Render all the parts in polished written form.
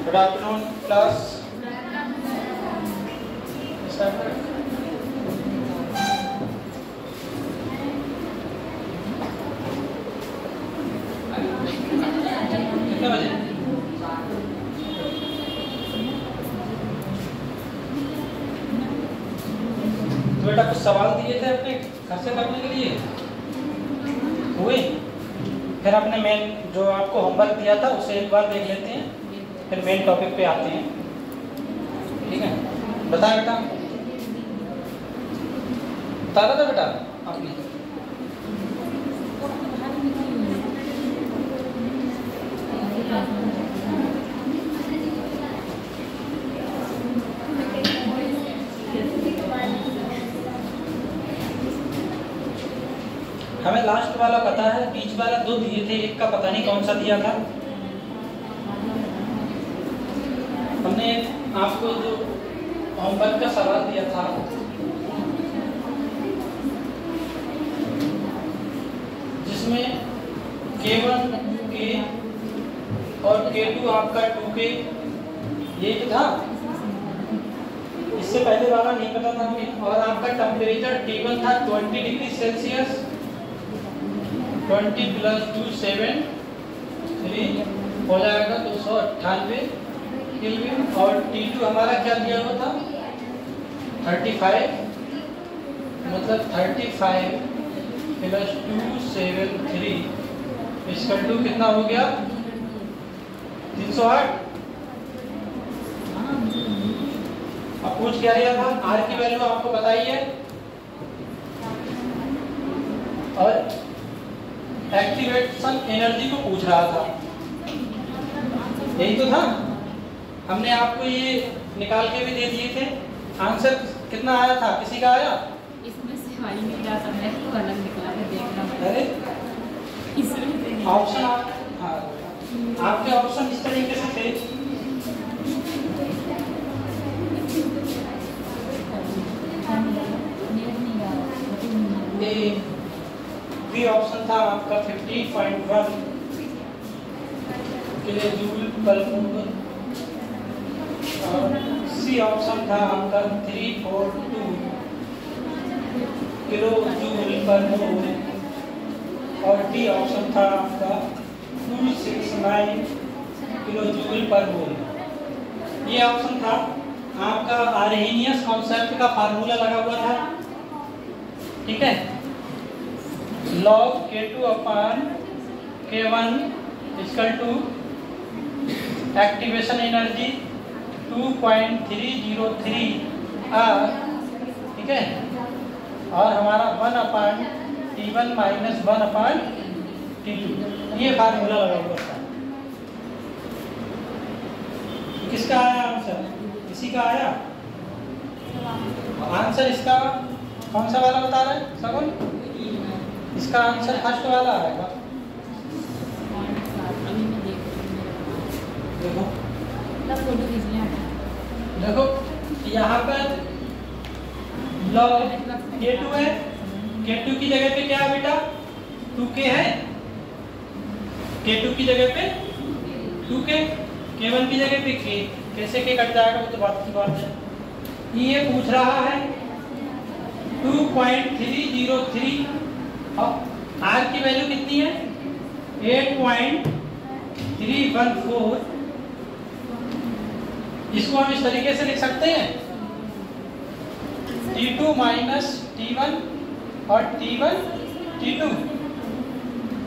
Good afternoon class. कितने बजे? तो बेटा कुछ सवाल दिए थे अपने घर से करने के लिए, हुए? फिर अपने मेन जो आपको होमवर्क दिया था उसे एक बार देख लेते हैं, फिर मेन टॉपिक पे आते हैं। ठीक है, बता बेटा, बता रहा था बेटा आपने? हमें लास्ट वाला पता है, बीच वाला दो दिए थे, एक का पता नहीं कौन सा दिया था। हमने आपको जो होमवर्क का सवाल दिया था, जिसमें K1 K और K2 आपका 2K, ये तो था। इससे पहले वाला नहीं पता था हमें। और आपका टेम्परेचर T1 था 20 डिग्री सेल्सियस, 20 प्लस 2 7 3 हो जाएगा 298 केल्विन। और T2 हमारा क्या दिया हुआ था 35, मतलब 35 प्लस 273 इसका 2 कितना हो गया 308। अब पूछ क्या रहा था, R की वैल्यू आपको बताइए और एक्टिवेशन एनर्जी को पूछ रहा था, यही तो था। हमने आपको ये निकाल के भी दे दिए थे। आंसर कितना आया था, किसी का आया? इसमें से हमारी निकाल सकते तो अलग निकला है, देखना। अरे इसमें ऑप्शन हाँ, आपके ऑप्शन इस तरीके से थे। बी ऑप्शन था आपका 15.1 किलो जूल पर मोल, और सी ऑप्शन था आपका 342 किलो जूल पर मोल, और डी ऑप्शन था आपका 269 किलो जूल पर मोल। ये ऑप्शन था आपका आर्हेनियस कॉन्सेप्ट का फार्मूला लगा हुआ था। ठीक है, log K2 upon K1 equal to activation energy 2.303 R। ठीक है, और हमारा 1 अपान T1 माइनस 1 अपान T2, ये फार्मूला लगा हुआ था। किसका आया आंसर? इसी का आया आंसर। इसका कौन सा वाला बता रहे हैं सगुन? इसका आंसर फर्स्ट वाला आएगा। देखो देखो यहाँ पर log K2 है, K2 की जगह पे क्या है बेटा 2K है, K2 की जगह पे 2K, K1 की जगह पे K। कैसे K कट जाएगा वो तो बात की बात है। ये पूछ रहा है 2.303 और R की वैल्यू कितनी है 8.314। इसको हम इस तरीके से लिख सकते हैं T2 माइनस T1 और T1 T2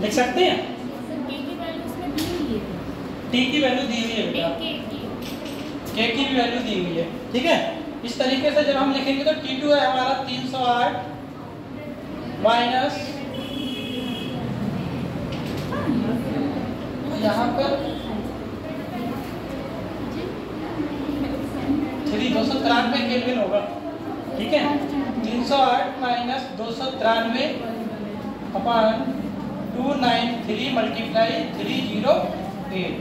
लिख सकते हैं। T की वैल्यू दी हुई है बेटा, K की भी वैल्यू दी हुई है। ठीक है, इस तरीके से जब हम लिखेंगे तो T2 है हमारा 308 माइनस यहाँ पर 293 केल्विन होगा। ठीक है, 308 माइनस 293 अपान 293 मल्टीप्लाई 308,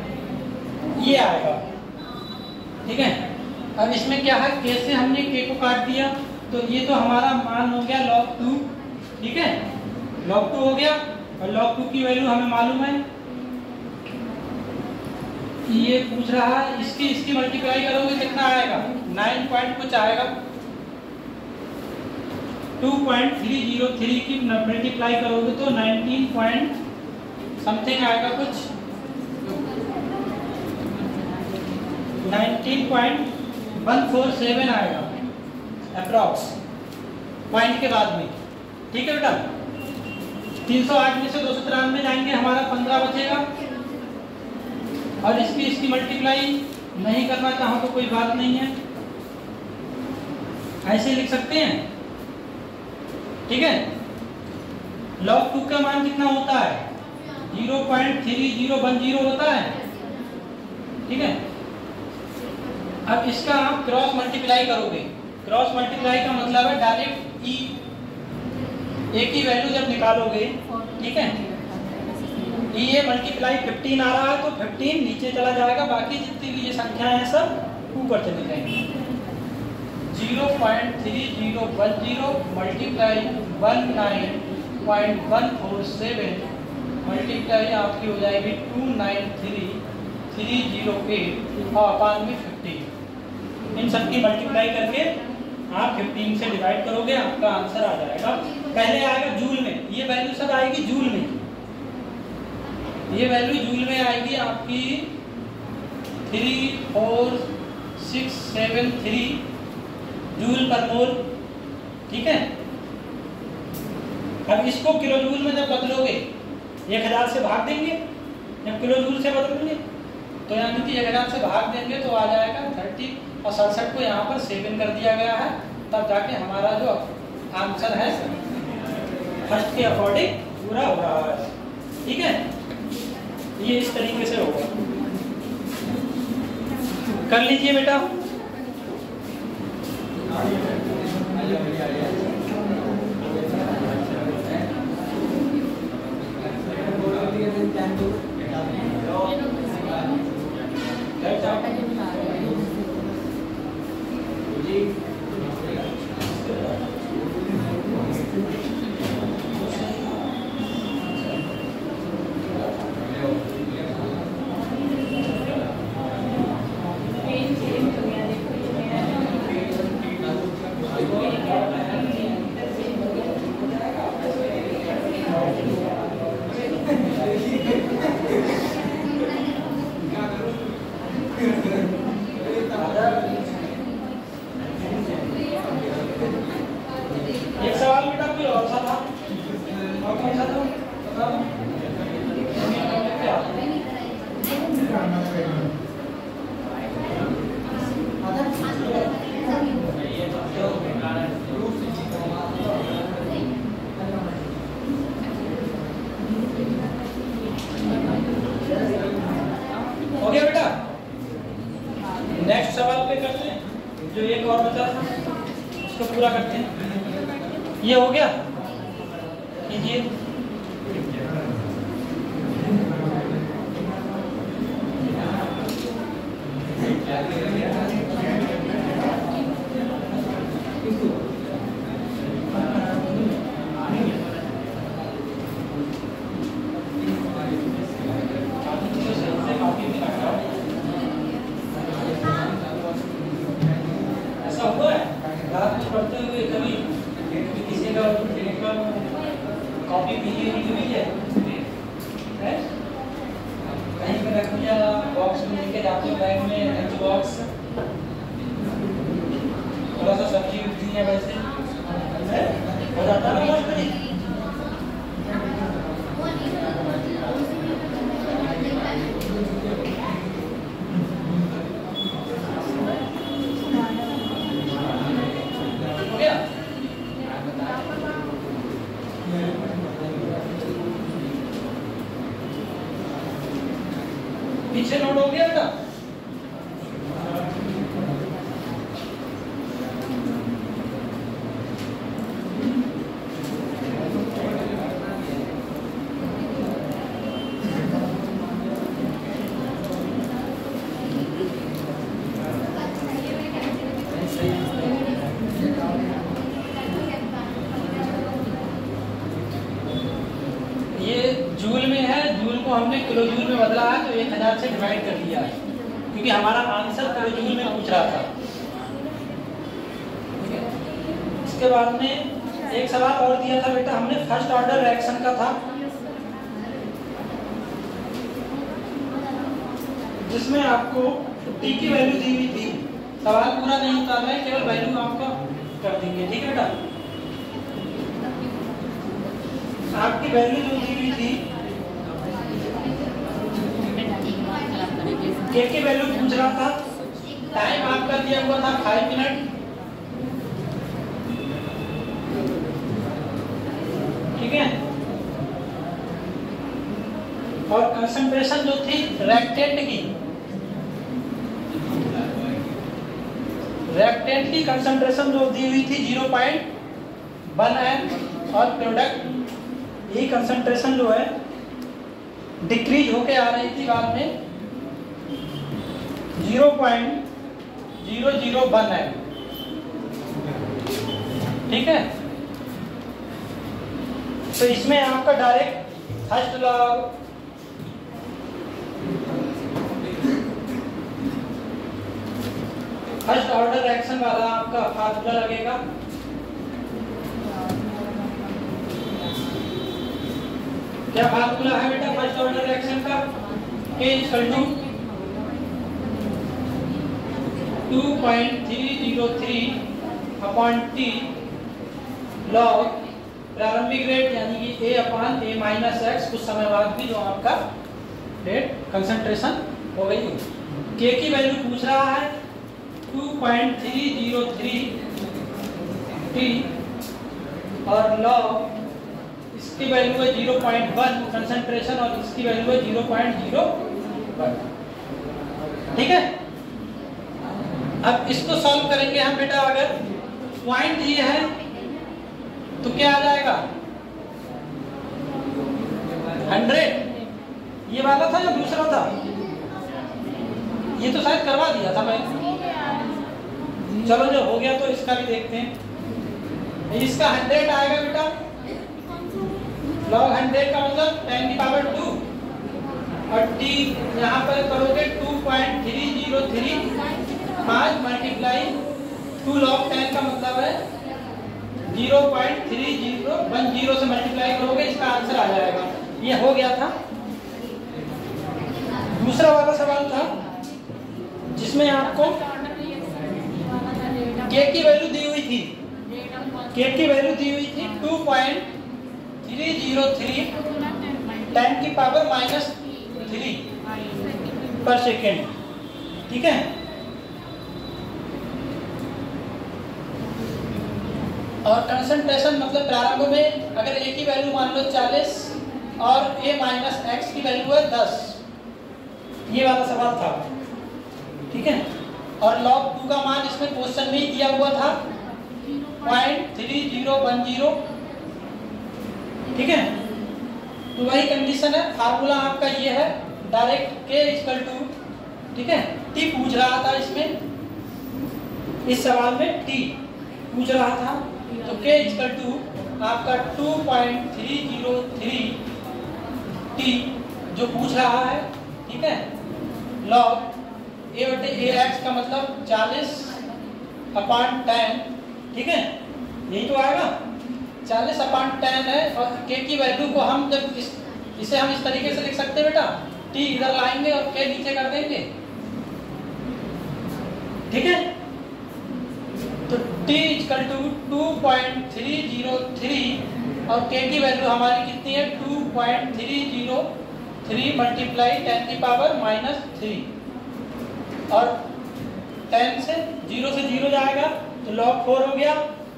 ये आएगा। ठीक है, अब इसमें क्या है, K से हमने K को काट दिया तो ये तो हमारा मान हो गया log 2। ठीक है, log 2 हो गया और log 2 की वैल्यू हमें मालूम है ये पूछ रहा है इसकी मल्टीप्लाई करोगे कितना आएगा, 9 पॉइंट कुछ आएगा। 2.303 की मल्टीप्लाई करोगे तो 19 पॉइंट समथिंग आएगा, कुछ 19.147 आएगा अप्रॉक्स पॉइंट के बाद में। ठीक है बेटा, 308 में से 293 जाएंगे, हमारा 15 बचेगा। और इसकी मल्टीप्लाई नहीं करना चाहो तो कोई बात नहीं है, ऐसे लिख सकते हैं। ठीक है, log 2 का मान कितना होता है, 0.3010 होता है। ठीक है, अब इसका आप क्रॉस मल्टीप्लाई करोगे। क्रॉस मल्टीप्लाई का मतलब है डायरेक्ट ए की वैल्यू जब निकालोगे, ठीक है, ये मल्टीप्लाई 15 आ रहा है तो 15 नीचे चला जाएगा, बाकी जितनी भी ये संख्याएं हैं सब ऊपर चली जाएंगी। 0.3010 मल्टीप्लाई 19.147 मल्टीप्लाई आपकी हो जाएगी 293,308 और अपान में 15। इन सब की मल्टीप्लाई करके आप 15 से डिवाइड करोगे, आपका आंसर आ जाएगा। पहले आएगा जूल में, ये वैल्यू सब आएगी जूल में, ये वैल्यू जूल में आएगी आपकी 34673 जूल पर मोल। ठीक है, अब इसको किलो जूल में जब बदलोगे, 1000 से भाग देंगे, जब किलो जूल से बदलेंगे तो यानी कि 1000 से भाग देंगे तो आ जाएगा 30 और 67 को यहाँ पर 7 कर दिया गया है, तब जाके हमारा जो आंसर है फर्स्ट के अकॉर्डिंग पूरा हो रहा है। ठीक है, ये इस तरीके से होगा, कर लीजिए बेटा। एक सवाल बेटा कोई और सा था, और कौन सा था बताओ। हो गया बेटा, नेक्स्ट सवाल पे करते हैं, जो एक और बचा था उसको पूरा करते हैं। ये हो गया, कीजिए। ऐसा हुआ है रात में पढ़ते हुए कभी किसी का कॉपी मिली है, कहीं पे रख दिया, बॉक्स में लेके जाते हो बैग में, लंच बॉक्स, थोड़ा सा सब्जी उब्जी है वैसे हो जाता है ना। पीछे नोट हो गया था। ये जूल में है, जूल को हमने किलो जूल में बदला है तो 1000 से डिवाइड कर दिया है। क्योंकि हमारा आंसर किलोजूल में पूछ रहा था। इसके बाद में एक सवाल और दिया था बेटा हमने, फर्स्ट ऑर्डर रिएक्शन का था, जिसमें आपको टी की वैल्यू दी हुई थी। सवाल पूरा नहीं उतार रहे, केवल वैल्यू आपका कर देंगे, ठीक है बेटा। आपकी वैल्यू जो दी हुई थी, के की वैल्यू पूछ रहा था, टाइम आपका दिया हुआ था 5 मिनट, ठीक है। और कंसंट्रेशन जो थी रिएक्टेंट की कंसंट्रेशन जो दी हुई थी 0.1 एम, और प्रोडक्ट ये कंसंट्रेशन जो है डिक्रीज होके आ रही थी बाद में 0.001 एम, ठीक है। तो इसमें आपका direct first law first order reaction वाला आपका फार्मूला लगेगा। क्या फार्मूला है बेटा फर्स्ट ऑर्डर रिएक्शन का? K equal to 2.303 upon T log प्रारंभिक रेट यानी कि A upon A minus x, कुछ समय बाद भी जो आपका रेट कंसंट्रेशन हो गई। K की वैल्यू पूछ रहा है 2.303 T और लॉग इसकी वैल्यू है 0.1 कंसंट्रेशन और इसकी वैल्यू है 0.01, ठीक है। अब इसको सॉल्व करेंगे हम बेटा। अगर पॉइंट ये है तो क्या आ जाएगा 100, ये वाला था या दूसरा था? ये तो शायद करवा दिया था मैं। चलो जो हो गया तो इसका भी देखते हैं। इसका 100 आएगा बेटा, लॉग 100 का मतलब 10 की पावर 2 और t यहाँ पर करोगे 2.303 5 मल्टीप्लाई 2 लॉग 10 का मतलब है 0.3010 से मल्टीप्लाई करोगे, इसका आंसर आ जाएगा। ये हो गया था। दूसरा वाला सवाल था जिसमें आपको K की वैल्यू दी हुई थी, K की वैल्यू दी हुई थी 2.303 10 की पावर -3 पर सेकेंड, ठीक है। और कंसंट्रेशन मतलब प्रारंभ में अगर A की वैल्यू मान लो 40 और A माइनस एक्स की वैल्यू है 10, ये वाला सवाल था, ठीक है। और लॉग 2 का मान इसमें क्वेश्चन में ही दिया हुआ था 0.3010, ठीक है। तो वही कंडीशन है। फार्मूला आपका ये है डायरेक्ट K इक्वल टू, ठीक है। T पूछ रहा था इसमें, इस सवाल में T पूछ रहा था, तो K इक्वल टू आपका 2.303 T जो पूछ रहा है, ठीक है, लॉग A बटे AX का मतलब 40 अपॉन 10, ठीक है, यही तो आएगा 40 अपॉन 10 है। और K की वैल्यू को हम जब इसे हम इस तरीके से लिख सकते हैं बेटा, T इधर लाएंगे और K नीचे कर देंगे, ठीक है। तो T इक्वल टू 2.303 और K की वैल्यू हमारी कितनी है 2.303 मल्टीप्लाई 10 की पावर -3 और 10 से 0 से 0 जाएगा तो log 4 हो गया।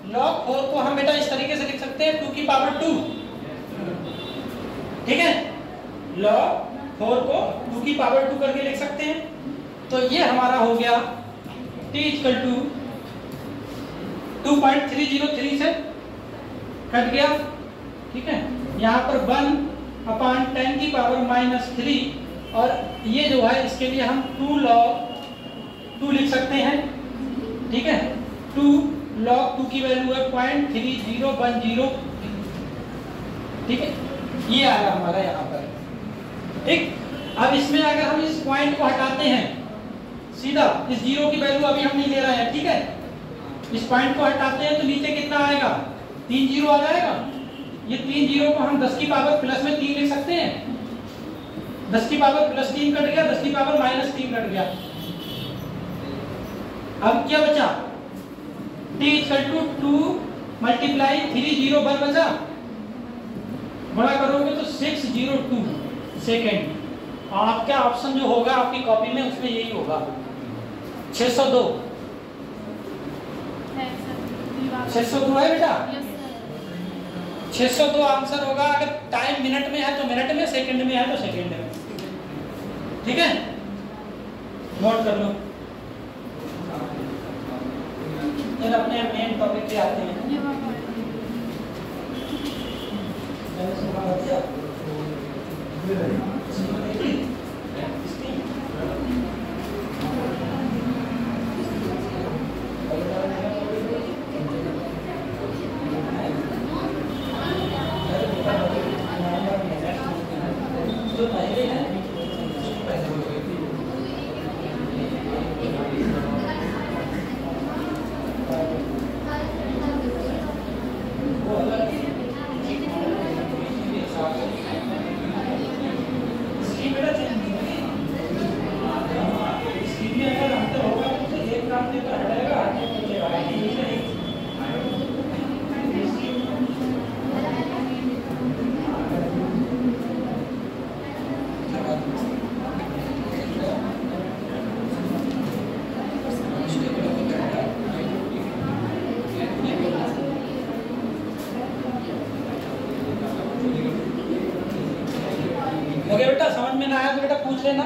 log 4 को हम बेटा इस तरीके से लिख सकते हैं 2 की पावर 2, ठीक है। log 4 को 2 की पावर 2 करके लिख सकते हैं। तो ये हमारा हो गया T इक्वल टू 2.303 से कट गया, ठीक है। यहाँ पर 1 अपॉन 10 की पावर -3 और ये जो है इसके लिए हम 2 log 2 लिख सकते हैं, ठीक है। 2 log 2 की वैल्यू है 0.3010, ठीक है। ये आया हमारा यहाँ पर, ठीक। अब इसमें अगर हम इस पॉइंट को हटाते हैं सीधा इस जीरो की वैल्यू अभी हम नहीं ले रहे हैं, ठीक है। इस पॉइंट को हटाते हैं तो नीचे कितना आएगा, 3 जीरो आ जाएगा। ये 3 जीरो को हम 10 की पावर प्लस में 3 लिख सकते हैं। 10 की पावर प्लस 3 कट गया, 10 की पावर माइनस 3 कट गया। अब क्या बचा, t equal to 2 multiply 3 zero 1 बचा, बड़ा करोगे तो 602 सेकेंड। और आपका ऑप्शन जो होगा आपकी कॉपी में उसमें यही होगा 602। 602 है बेटा, 602 आंसर होगा। अगर टाइम मिनट में है तो मिनट में, सेकंड में है तो सेकंड में, ठीक है, नोट कर लो। फिर अपने मेन टॉपिक पे आते हैं। बेटा समझ में ना आया तो बेटा पूछ लेना।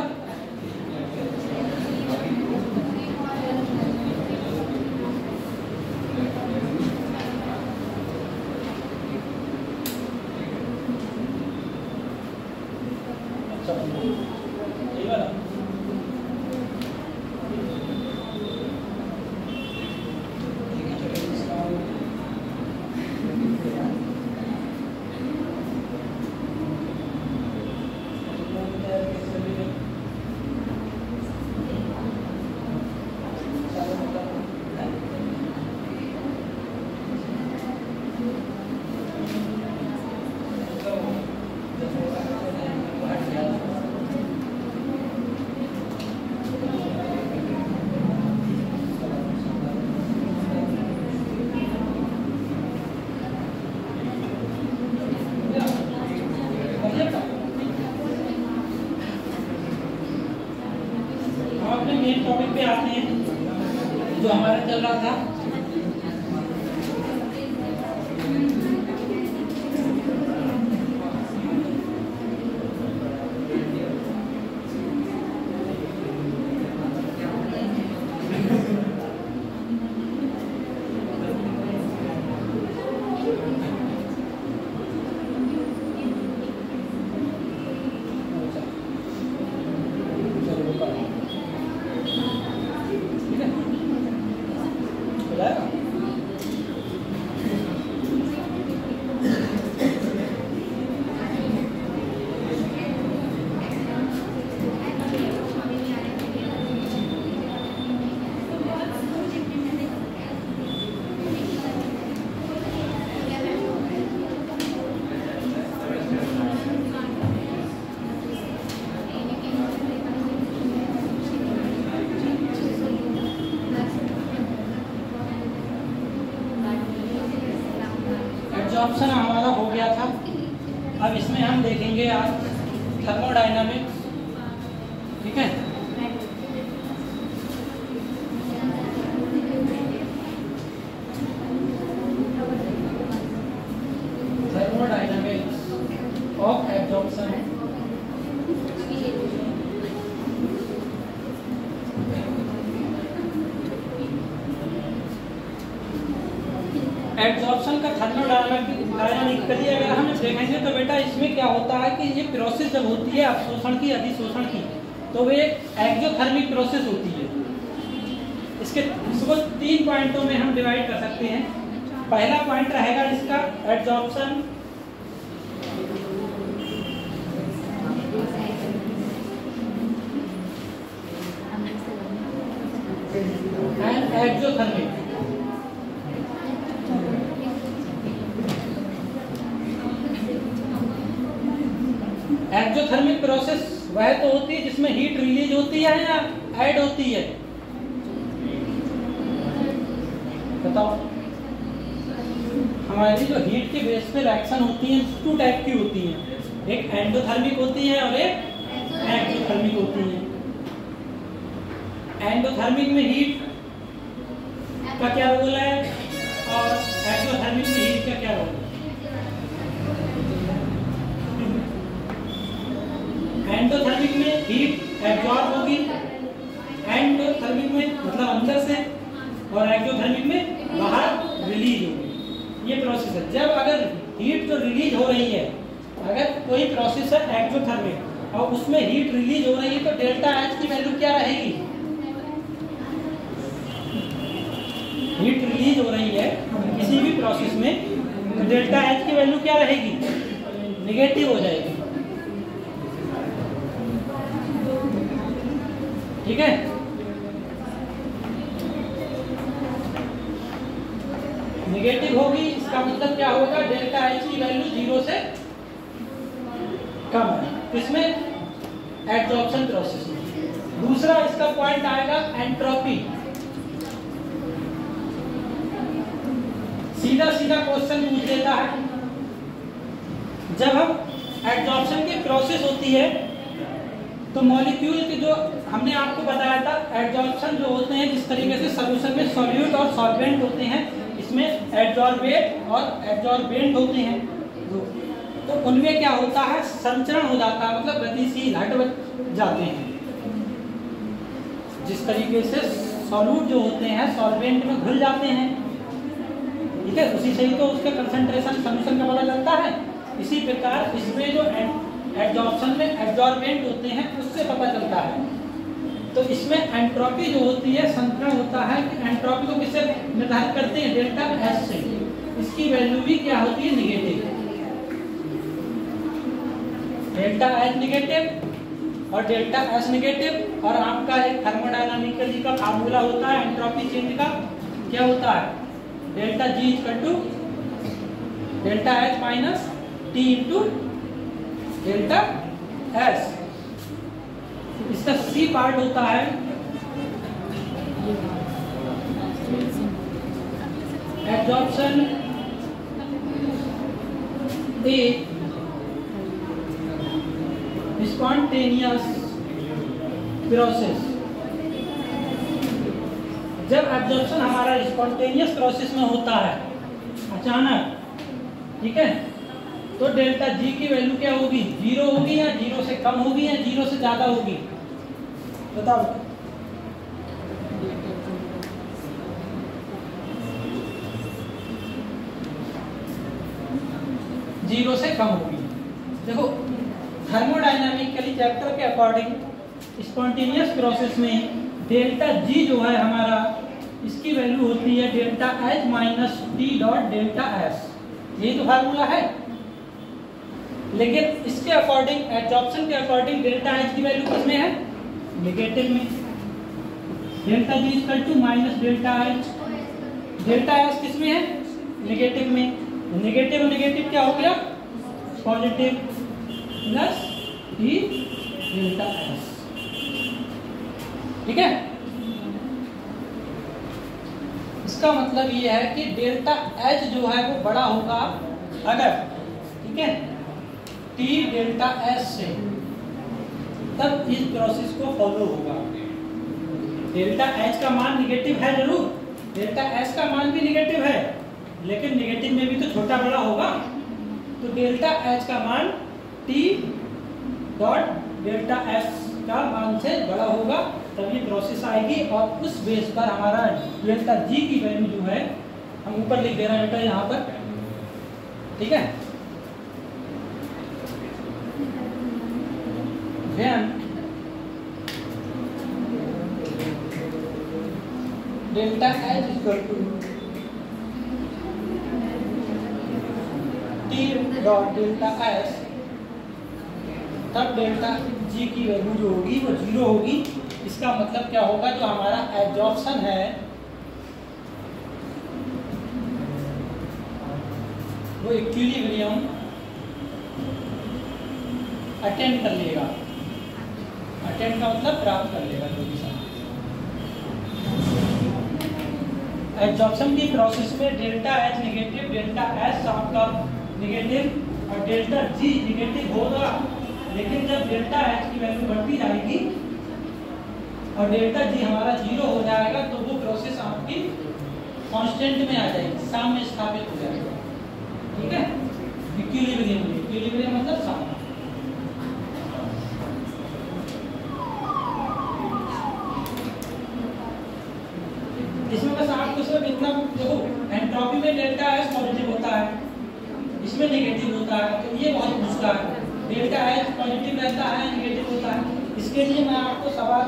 मेन टॉपिक पे आते हैं जो हमारा चल रहा था। ऑप्शन हमारा हो गया था। अब इसमें हम देखेंगे आज थर्मोडायनामिक्स, ठीक है। Thermodynamics of absorption. एब्जॉर्प्शन का थर्मोडायनामिकली अगर हम देखेंगे तो बेटा इसमें क्या होता है कि ये प्रोसेस जब होती है अवशोषण की अधिशोषण की तो वे एक्सोथर्मिक प्रोसेस होती है। इसको 3 पॉइंटों में हम डिवाइड कर सकते हैं। पहला पॉइंट रहेगा इसका एब्जॉर्प्शन, एक्सोथर्मिक। एक्सोथर्मिक प्रोसेस वह तो होती है जिसमें हीट रिलीज होती है या ऐड होती है, बताओ। हमारी जो हीट के बेस पे रिएक्शन होती है 2 टाइप की होती हैं, एक एंडोथर्मिक होती है और एक एक्सोथर्मिक होती है। एंडोथर्मिक में हीट का क्या रोल है और एक्सोथर्मिक में हीट का क्या रोल है? एंडोथर्मिक में हीट एब्जॉर्ब होगी, एंडोथर्मिक में मतलब अंदर से, और एक्सोथर्मिक में बाहर रिलीज होगी। ये प्रोसेस है। जब अगर हीट जो रिलीज हो रही है, अगर कोई प्रोसेस है एक्सोथर्मिक और उसमें हीट रिलीज हो रही है तो डेल्टा एच की वैल्यू क्या रहेगी? हीट रिलीज हो रही है किसी भी प्रोसेस में तो डेल्टा एच की वैल्यू क्या रहेगी? निगेटिव हो जाएगी। ठीक है। निगेटिव होगी, इसका मतलब क्या होगा? डेल्टा एच की वैल्यू 0 से कम है। किसमें? एडजॉर्प्शन प्रोसेस में। दूसरा इसका पॉइंट आएगा एंट्रोपी। सीधा सीधा क्वेश्चन पूछ देता है, जब हम एडजॉर्प्शन की प्रोसेस होती है तो मॉलिक्यूल के जो हमने आपको बताया था एडजॉर्प्शन जो होते हैं जिस तरीके से सॉल्यूशन में सॉल्यूट और सॉल्वेंट होते हैं, इसमें एडजॉर्बेट और एडजॉर्बेंट होते हैं। तो उनमें क्या होता है? संचरण हो जाता है, मतलब गतिशील हट जाते हैं। जिस तरीके से सॉल्यूट जो होते हैं सॉल्वेंट में घुल जाते हैं, ठीक है, उसी से ही तो उसका कंसंट्रेशन सॉल्यूशन का पता चलता है। इसी प्रकार इसमें जो एडजॉर्प्शन में एडजॉर्बेंट होते हैं उससे पता चलता है। तो इसमें एंट्रोपी जो होती है, संचरण होता है। कि एंट्रोपी को किससे निर्धारित करते हैं? डेल्टा एच से। इसकी वैल्यू भी क्या होती है? निगेटिव। डेल्टा एच निगेटिव और डेल्टा एस निगेटिव। और आपका एक थर्मोडायनामिकली का फार्मूला होता है एंट्रोपी चेंज का, क्या होता है? Delta G equal to delta H minus T into delta S. इसका सी पार्ट होता है एब्जॉर्प्शन ए स्पॉन्टेनियस प्रोसेस। जब एब्जॉर्प्शन हमारा स्पॉन्टेनियस प्रोसेस में होता है अचानक, ठीक है, तो डेल्टा जी की वैल्यू क्या होगी? 0 होगी या 0 से कम होगी या 0 से ज्यादा होगी? बताओ। जीरो से कम होगी। देखो थर्मोडायनामिकली चैप्टर के अकॉर्डिंग स्पॉन्टेनियस प्रोसेस में डेल्टा जी जो है हमारा, इसकी वैल्यू होती है delta H minus T dot delta S. यही तो फार्मूला है। लेकिन इसके अकॉर्डिंग एडजॉर्प्शन के अकॉर्डिंग डेल्टा एच की वैल्यू किसमें है? नेगेटिव में। Delta G equal to minus delta H. Delta S किसमें है? नेगेटिव में। नेगेटिव और नेगेटिव क्या हो गया? Positive plus T delta S. ठीक है। इसका मतलब ये है कि डेल्टा एच जो है वो बड़ा होगा अगर, ठीक है, टी डेल्टा एस से, तब इस प्रोसेस को फॉलो होगा। डेल्टा एच का मान निगेटिव है जरूर, डेल्टा एस का मान भी निगेटिव है, लेकिन निगेटिव में भी तो छोटा बड़ा होगा। तो डेल्टा एच का मान टी डॉट डेल्टा एस का मान से बड़ा होगा, तब ये प्रोसेस आएगी। और उस बेस पर हमारा डेल्टा जी की वैल्यू जो है, हम ऊपर लिख दे रहे हैं बेटा यहाँ पर, ठीक है। Then delta H equal to T dot delta S, तब डेल्टा जी की वैल्यू जो होगी वो 0 होगी। इसका मतलब क्या होगा? जो हमारा एब्जॉर्प्शन है वो इक्विलिब्रियम अटेंड कर लेगा। अटेंड का मतलब प्राप्त कर लेगा जो भी सामान। एब्जॉर्प्शन की प्रोसेस में delta H negative, delta H soft of negative और डेल्टा जी नेगेटिव होगा, लेकिन जब डेल्टा एच की वैल्यू बढ़ती जाएगी और डेल्टा जी हमारा 0 हो जाएगा तो वो प्रोसेस आपकी कांस्टेंट में आ जाएगी, साम्य स्थापित हो जाएगा। ठीक है, इक्विलिब्रियम। इक्विलिब्रियम मतलब साम्य। इसमें बस आपको सिर्फ इतना देखो, एंट्रोपी में डेल्टा एच पॉजिटिव होता है, इसमें नेगेटिव होता है, तो ये बहुत पूछता है। डेल्टा एच पॉजिटिव रहता है, नेगेटिव होता है। इसके लिए मैं आपको सवाल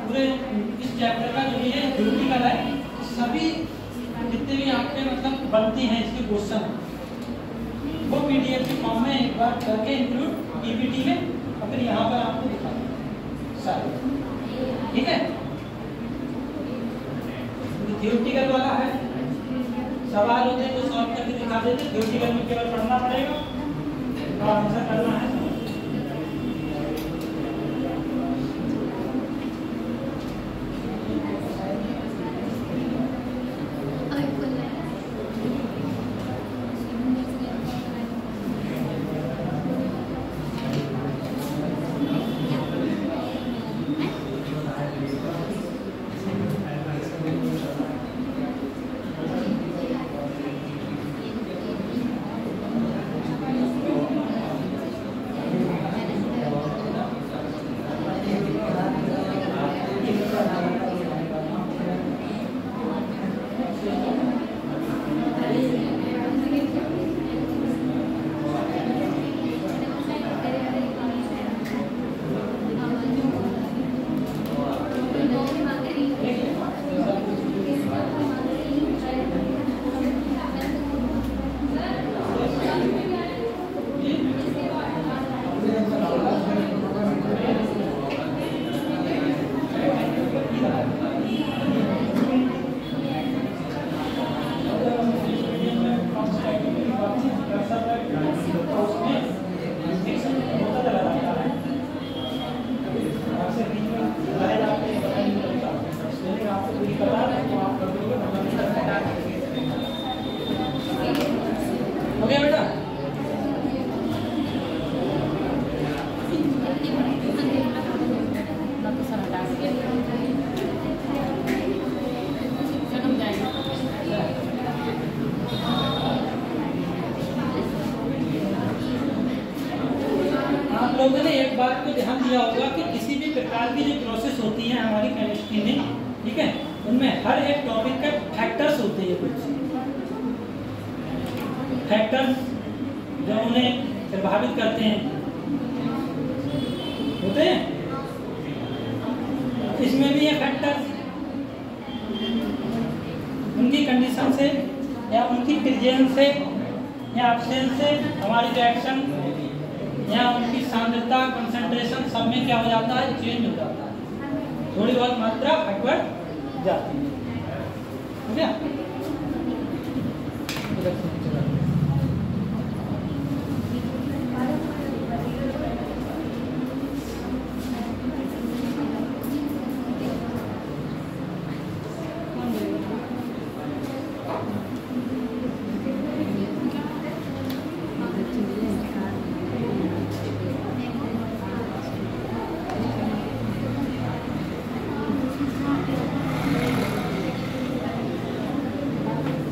पूरे इस चैप्टर का जो ये थ्योरेटिकल है, सभी जितने भी आपके मतलब बनती हैं इसके क्वेश्चन, वो पीडीएफ के फॉर्म में एक बार करके इंक्लूड पीपीटी में और फिर यहाँ पर आपको दिखा दूँ सारे। ठीक है, थ्योरेटिकल वाला है, सवाल होते हैं तो सॉल्व करके दिखा देते। थ्योरेटिकल में केवल पढ़ना पड़ेगा और आंसर करना है। लोगों ने एक बात को ध्यान दिया होगा कि किसी भी प्रकार की जो प्रोसेस होती है हमारी केमिस्ट्री में, ठीक है, उनमें हर एक टॉपिक का फैक्टर्स होते हैं। कुछ फैक्टर्स जो उन्हें प्रभावित करते हैं होते हैं, इसमें भी ये फैक्टर्स उनकी कंडीशन से या उनकी प्रेजेंस से या एब्सेंस से हमारी रिएक्शन या उनकी सांद्रता कंसंट्रेशन सब में क्या हो जाता है, चेंज हो जाता है, थोड़ी बहुत मात्रा हटवट जाती है। ठीक है,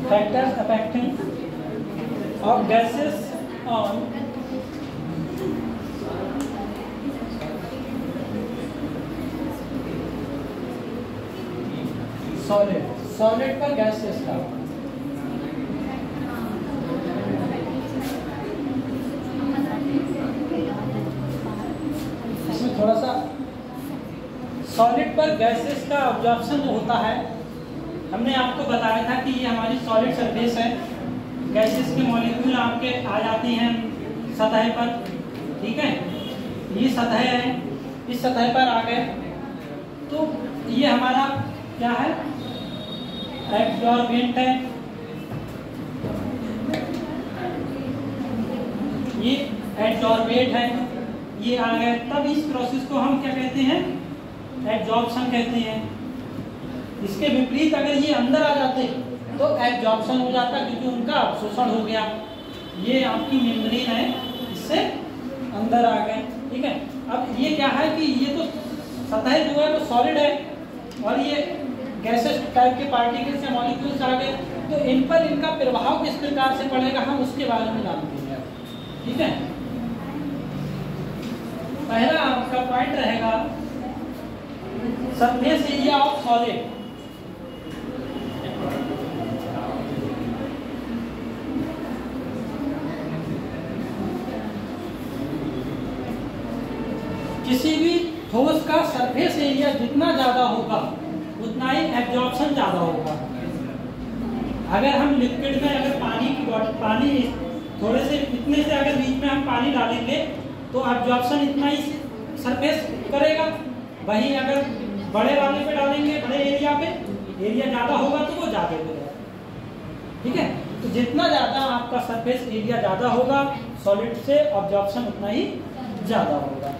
factors affecting of gases on solid पर gases का इसमें थोड़ा सा सॉलिड पर गैसेस का ऑब्जॉर्प्शन जो होता है, हमने आपको बताया था कि ये हमारी सॉलिड सरफेस है, गैसेस के मॉलिक्यूल आपके आ जाती हैं सतह पर। ठीक है, ये सतह है, इस सतह पर आ गए तो ये हमारा क्या है, एब्जॉर्बेंट है। ये एडजॉर्बेट है, ये आ गए, तब इस प्रोसेस को हम क्या कहते हैं? एडजॉर्प्शन कहते हैं। इसके विपरीत अगर ये अंदर आ जाते तो एब्जॉर्प्शन हो जाता, क्योंकि उनका अवशोषण हो गया। ये आपकी मेम्ब्रेन है, इससे अंदर आ गए, ठीक है। अब ये क्या है कि ये तो सतह जो है वो सॉलिड है, और ये गैसेस टाइप के पार्टिकल्स या मॉलिक्यूल्स आ गए, तो इन पर इनका प्रभाव किस प्रकार से पड़ेगा हम उसके बारे में जानते हैं, ठीक है। पहला आपका पॉइंट रहेगा सरफेस एरिया ऑफ सॉलिड। किसी भी ठोस का सरफेस एरिया जितना ज्यादा होगा उतना ही एब्जॉर्प्शन ज्यादा होगा। अगर हम लिक्विड में अगर पानी थोड़े से इतने से अगर बीच में हम पानी डालेंगे तो एब्जॉर्प्शन इतना ही सरफेस करेगा। वहीं अगर बड़े वाले पे डालेंगे, बड़े एरिया पे, एरिया ज्यादा होगा तो वो ज्यादा करेगा, ठीक है। तो जितना ज्यादा आपका सरफेस एरिया ज्यादा होगा सॉलिड से एब्जॉर्प्शन उतना ही ज्यादा होगा।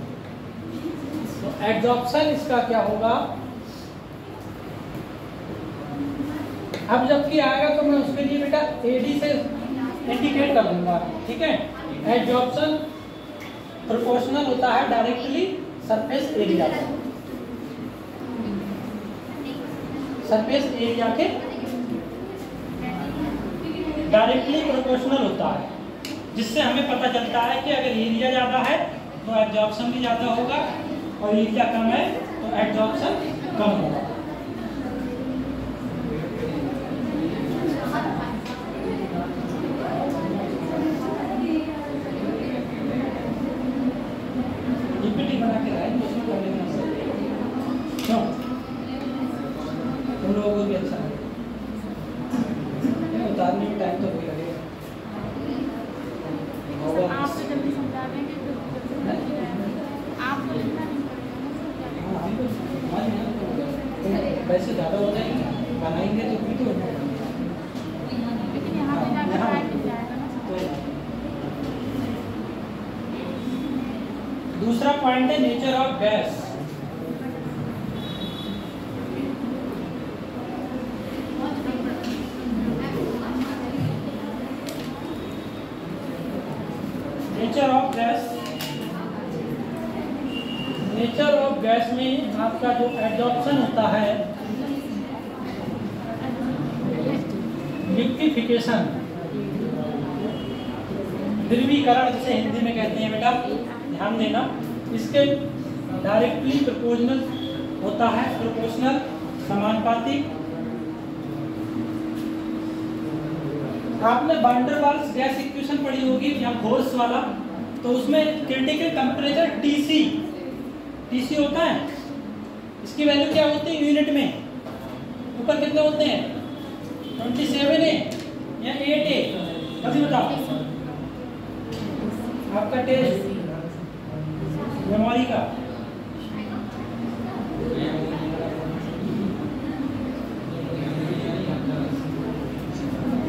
तो एब्जॉर्प्शन इसका क्या होगा? अब जबकि आएगा तो मैं उसके लिए बेटा एडी से इंडिकेट कर दूंगा, ठीक है। एब्जॉर्प्शन प्रोपोर्शनल होता है डायरेक्टली सरफेस एरिया के, सरफेस एरिया के डायरेक्टली प्रोपोर्शनल होता है, जिससे हमें पता चलता है कि अगर एरिया ज्यादा है तो एब्जॉर्प्शन भी ज्यादा होगा, और एरिया कम है तो एब्जॉर्प्शन कम होगा। बना के लाए उसमें क्यों तुम लोगों को भी अच्छा है, उतारने में टाइम तो कोई लगेगा। आप तो जल्दी समझा देंगे आप वैसे ज़्यादा हो जाएंगे, बनाएंगे तो भी तो लेकिन यहाँ पे जाकर टाइम मिल जाएगा ना। दूसरा पॉइंट है nature of gas. Nature of gas, nature of gas में आपका जो एब्जॉर्प्शन होता है, लिक्विफिकेशन, द्रवीकरण जिसे हिंदी में कहते हैं बेटा, ध्यान देना, इसके डायरेक्टली प्रोपोर्शनल होता है, प्रोपोर्शनल समानुपातिक। आपने वैन वाल्स गैस इक्वेशन पढ़ी होगी या फोर्स वाला, तो उसमें क्रिटिकल टेम्परेचर टीसी होता है, इसकी वैल्यू क्या होती है यूनिट में? ऊपर कितने होते हैं? 27 है या 8 है? कभी बताओ आपका टेस्ट मेमोरी का।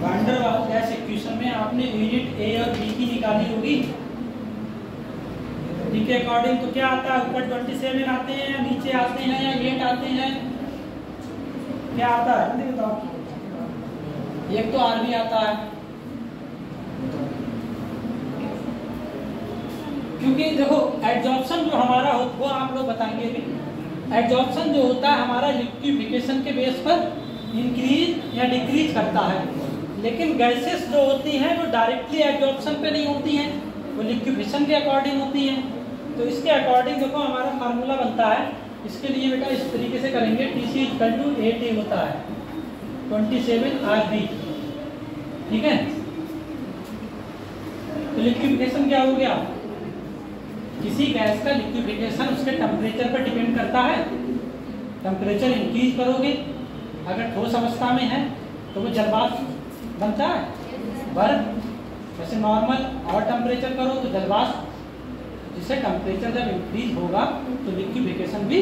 Van der Waals gas equation में आपने यूनिट ए और बी की निकाली होगी, डी के अकॉर्डिंग तो क्या आता है? ऊपर 27 आते हैं या नीचे आते हैं या 8 आते हैं? क्या आता है जल्दी बताओ। एक तो आरबी आता है, क्योंकि देखो एब्जॉर्प्शन जो हमारा हो वो आप लोग बताएंगे भी। एब्जॉर्प्शन जो होता है हमारा लिक्विफिकेशन के बेस पर इंक्रीज या डिक्रीज करता है, लेकिन गैसेस जो होती हैं वो डायरेक्टली एब्जॉर्प्शन पे नहीं होती हैं, वो लिक्विफिकेशन के अकॉर्डिंग होती हैं। तो इसके अकॉर्डिंग देखो हमारा फार्मूला बनता है, इसके लिए बेटा इस तरीके से करेंगे, TC = 8A होता है 27 RB, ठीक है। तो लिक्विफिकेशन क्या हो गया? किसी गैस का लिक्विफिकेशन उसके टेम्परेचर पर डिपेंड करता है। टेम्परेचर इंक्रीज करोगे, अगर ठोस अवस्था में है तो वो जलवाष्प बनता है, बर्फ। वैसे नॉर्मल और टेम्परेचर करो तो जलवाष्प, जिससे टेम्परेचर जब इंक्रीज होगा तो लिक्विफिकेशन भी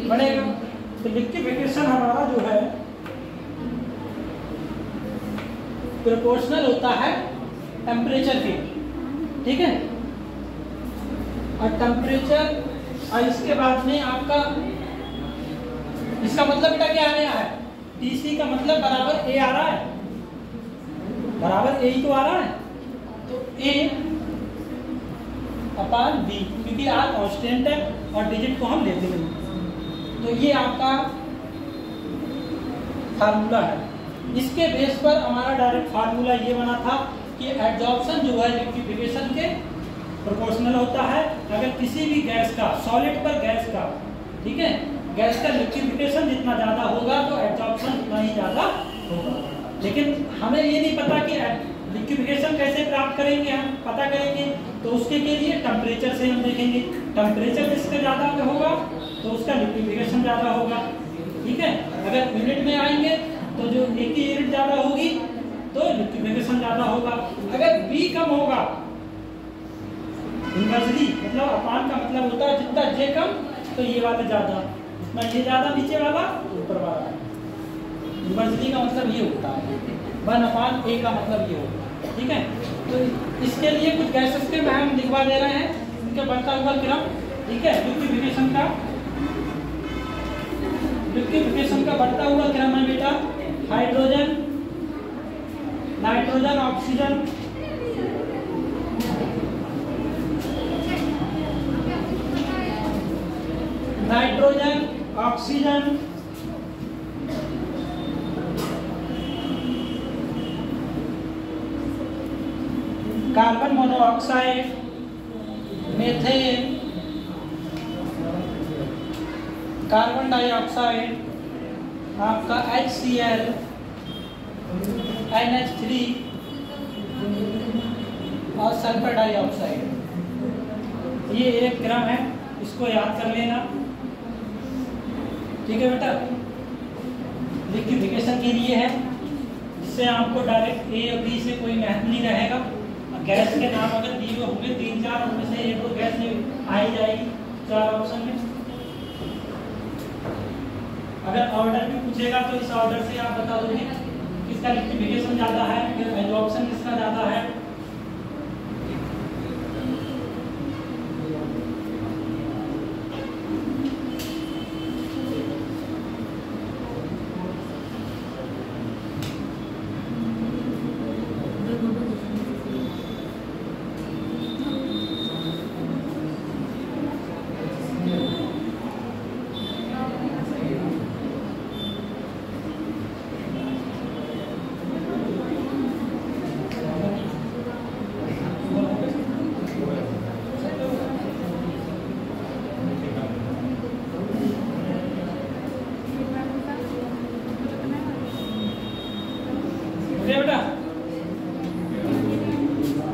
बढ़ेगा। तो लिक्विफिकेशन हमारा जो है प्रोपोर्शनल होता है टेम्परेचर के। ठीक है। और टेम्परेचर, और इसके बाद में आपका, इसका मतलब बेटा क्या आ रहा है, TC का मतलब बराबर A आ रहा है, बराबर A ही तो आ रहा है, तो A अपॉन B, क्योंकि R कांस्टेंट है और डिजिट को हम लेते नहीं, तो ये आपका फार्मूला है। इसके बेस पर हमारा डायरेक्ट फार्मूला ये बना था कि एडजॉर्प्शन जो है लिक्विफिकेशन के प्रोपोर्शनल होता है। अगर किसी भी गैस का, सॉलिड पर गैस का, ठीक है, गैस का लिक्विफिकेशन जितना ज़्यादा होगा तो एडजॉर्प्शन उतना ही ज़्यादा होगा। लेकिन हमें ये नहीं पता कि लिक्विफिकेशन कैसे प्राप्त करेंगे, हम पता करेंगे तो उसके के लिए टेम्परेचर से हम देखेंगे। टेम्परेचर जिसका ज़्यादा होगा तो उसका लिक्विफिकेशन ज़्यादा होगा, ठीक है। अगर यूनिट में आएंगे तो जो एक ही यूनिट ज़्यादा होगी तो लिक्विफिकेशन ज़्यादा होगा। अगर B कम होगा, इनवर्सली मतलब अपान का मतलब होता है जितना J कम तो ये वाला ज़्यादा, जितना ये ज़्यादा नीचे वाला ऊपर वाला। इनवर्सली का मतलब ये होता है, 1/A का मतलब ये होता है, ठीक है। तो इसके लिए कुछ गैसेस के हम लिखवा दे रहे हैं, उनके बढ़ता हुआ क्रम, ठीक है। लिक्विफिकेशन का बढ़ता हुआ क्रम है बेटा, hydrogen, nitrogen, oxygen, nitrogen, oxygen, carbon monoxide, methane, carbon dioxide, आपका HCl, NH3 और सल्फर डाइऑक्साइड। ये 1 ग्राम है, इसको याद कर लेना, ठीक है बेटा। लिक्विफिकेशन के लिए है, इससे आपको डायरेक्ट A और B से कोई महत्व नहीं रहेगा। गैस के नाम अगर दिए हुए होंगे 3-4, उनमें से 1-2 गैस आ ही जाएगी 4 ऑप्शन में। अगर ऑर्डर भी पूछेगा तो इस ऑर्डर से आप बता दोगे किसका लिक्विफिकेशन ज़्यादा है, फिर एब्जॉर्प्शन किसका ज़्यादा है।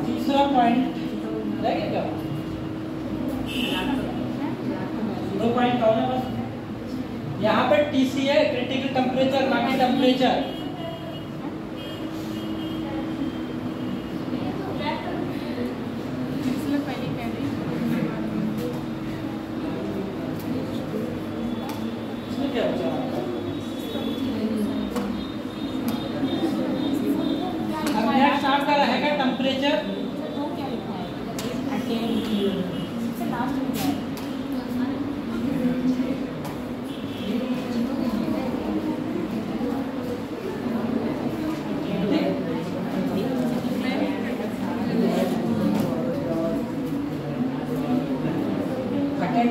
तीसरा पॉइंट रह गया क्या? 2 पॉइंट और है बस। यहाँ पे TC है, क्रिटिकल टेम्परेचर, ना कि टेम्परेचर। इसमें क्या बचा? अब नेक्स्ट आपका रहेगा टेम्परेचर।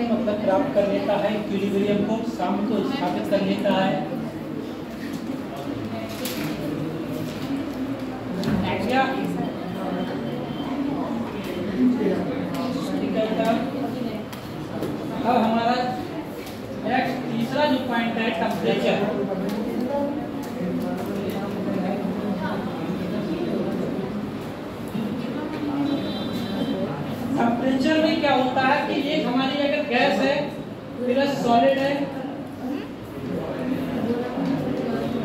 मतलब प्राप्त कर लेता है, इक्विलिब्रियम को साम को स्थापित कर लेता है। अब हमारा नेक्स्ट तीसरा जो पॉइंट है टेम्परेचर। टेम्परेचर में क्या होता है कि ये हमारी अगर गैस है फिर सॉलिड है,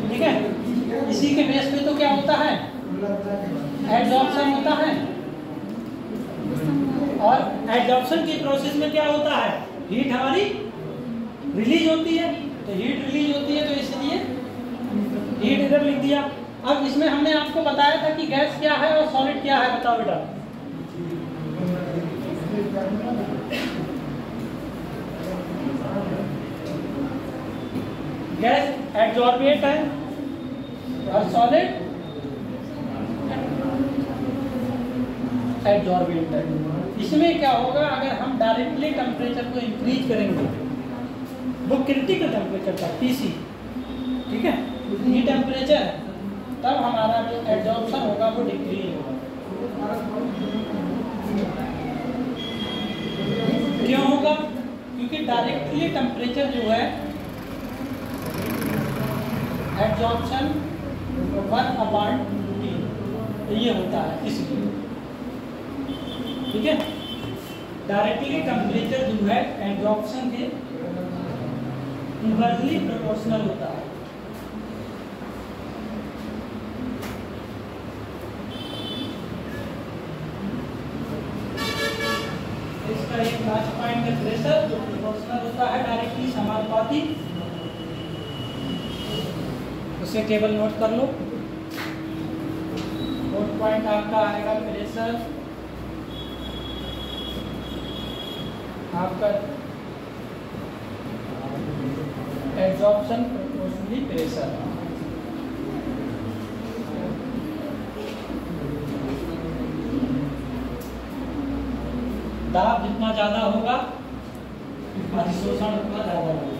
ठीक है। इसी के बेस पे तो क्या होता है, एडजॉर्प्शन होता है। और एडजॉर्प्शन की प्रोसेस में क्या होता है, हीट हमारी रिलीज होती है। तो हीट रिलीज होती है तो इसलिए हीट इधर लिख दिया। अब इसमें हमने आपको बताया था कि गैस क्या है और सॉलिड क्या है, बताओ बेटा। गैस एडजॉर्बेंट है और सॉलिड एडजॉर्बेंट है। इसमें क्या होगा, अगर हम डायरेक्टली टेम्परेचर को इंक्रीज करेंगे, वो क्रिटिकल टेम्परेचर था TC, ठीक है, ये टेम्परेचर है, तब हमारा जो एडजॉर्प्शन होगा वो डिक्रीज होगा। क्यों होगा? क्योंकि डायरेक्टली टेम्परेचर जो है एडजॉर्प्शन 1/T ये होता है, इसलिए, ठीक है। डायरेक्टली टेम्परेचर जो है एडजॉर्प्शन के इनवर्सली प्रोपोर्शनल होता है। इसका एक लास्ट पॉइंट है प्रेशर, जो प्रोपोर्शनल होता है डायरेक्टली समानुपाती। उसे केवल नोट कर लो। नोट पॉइंट आपका आएगा प्रेशर, आपका एब्जॉर्प्शन प्रोपोर्शनली प्रेशर। दाब जितना ज्यादा होगा अधिशोषण उतना ज्यादा होगा।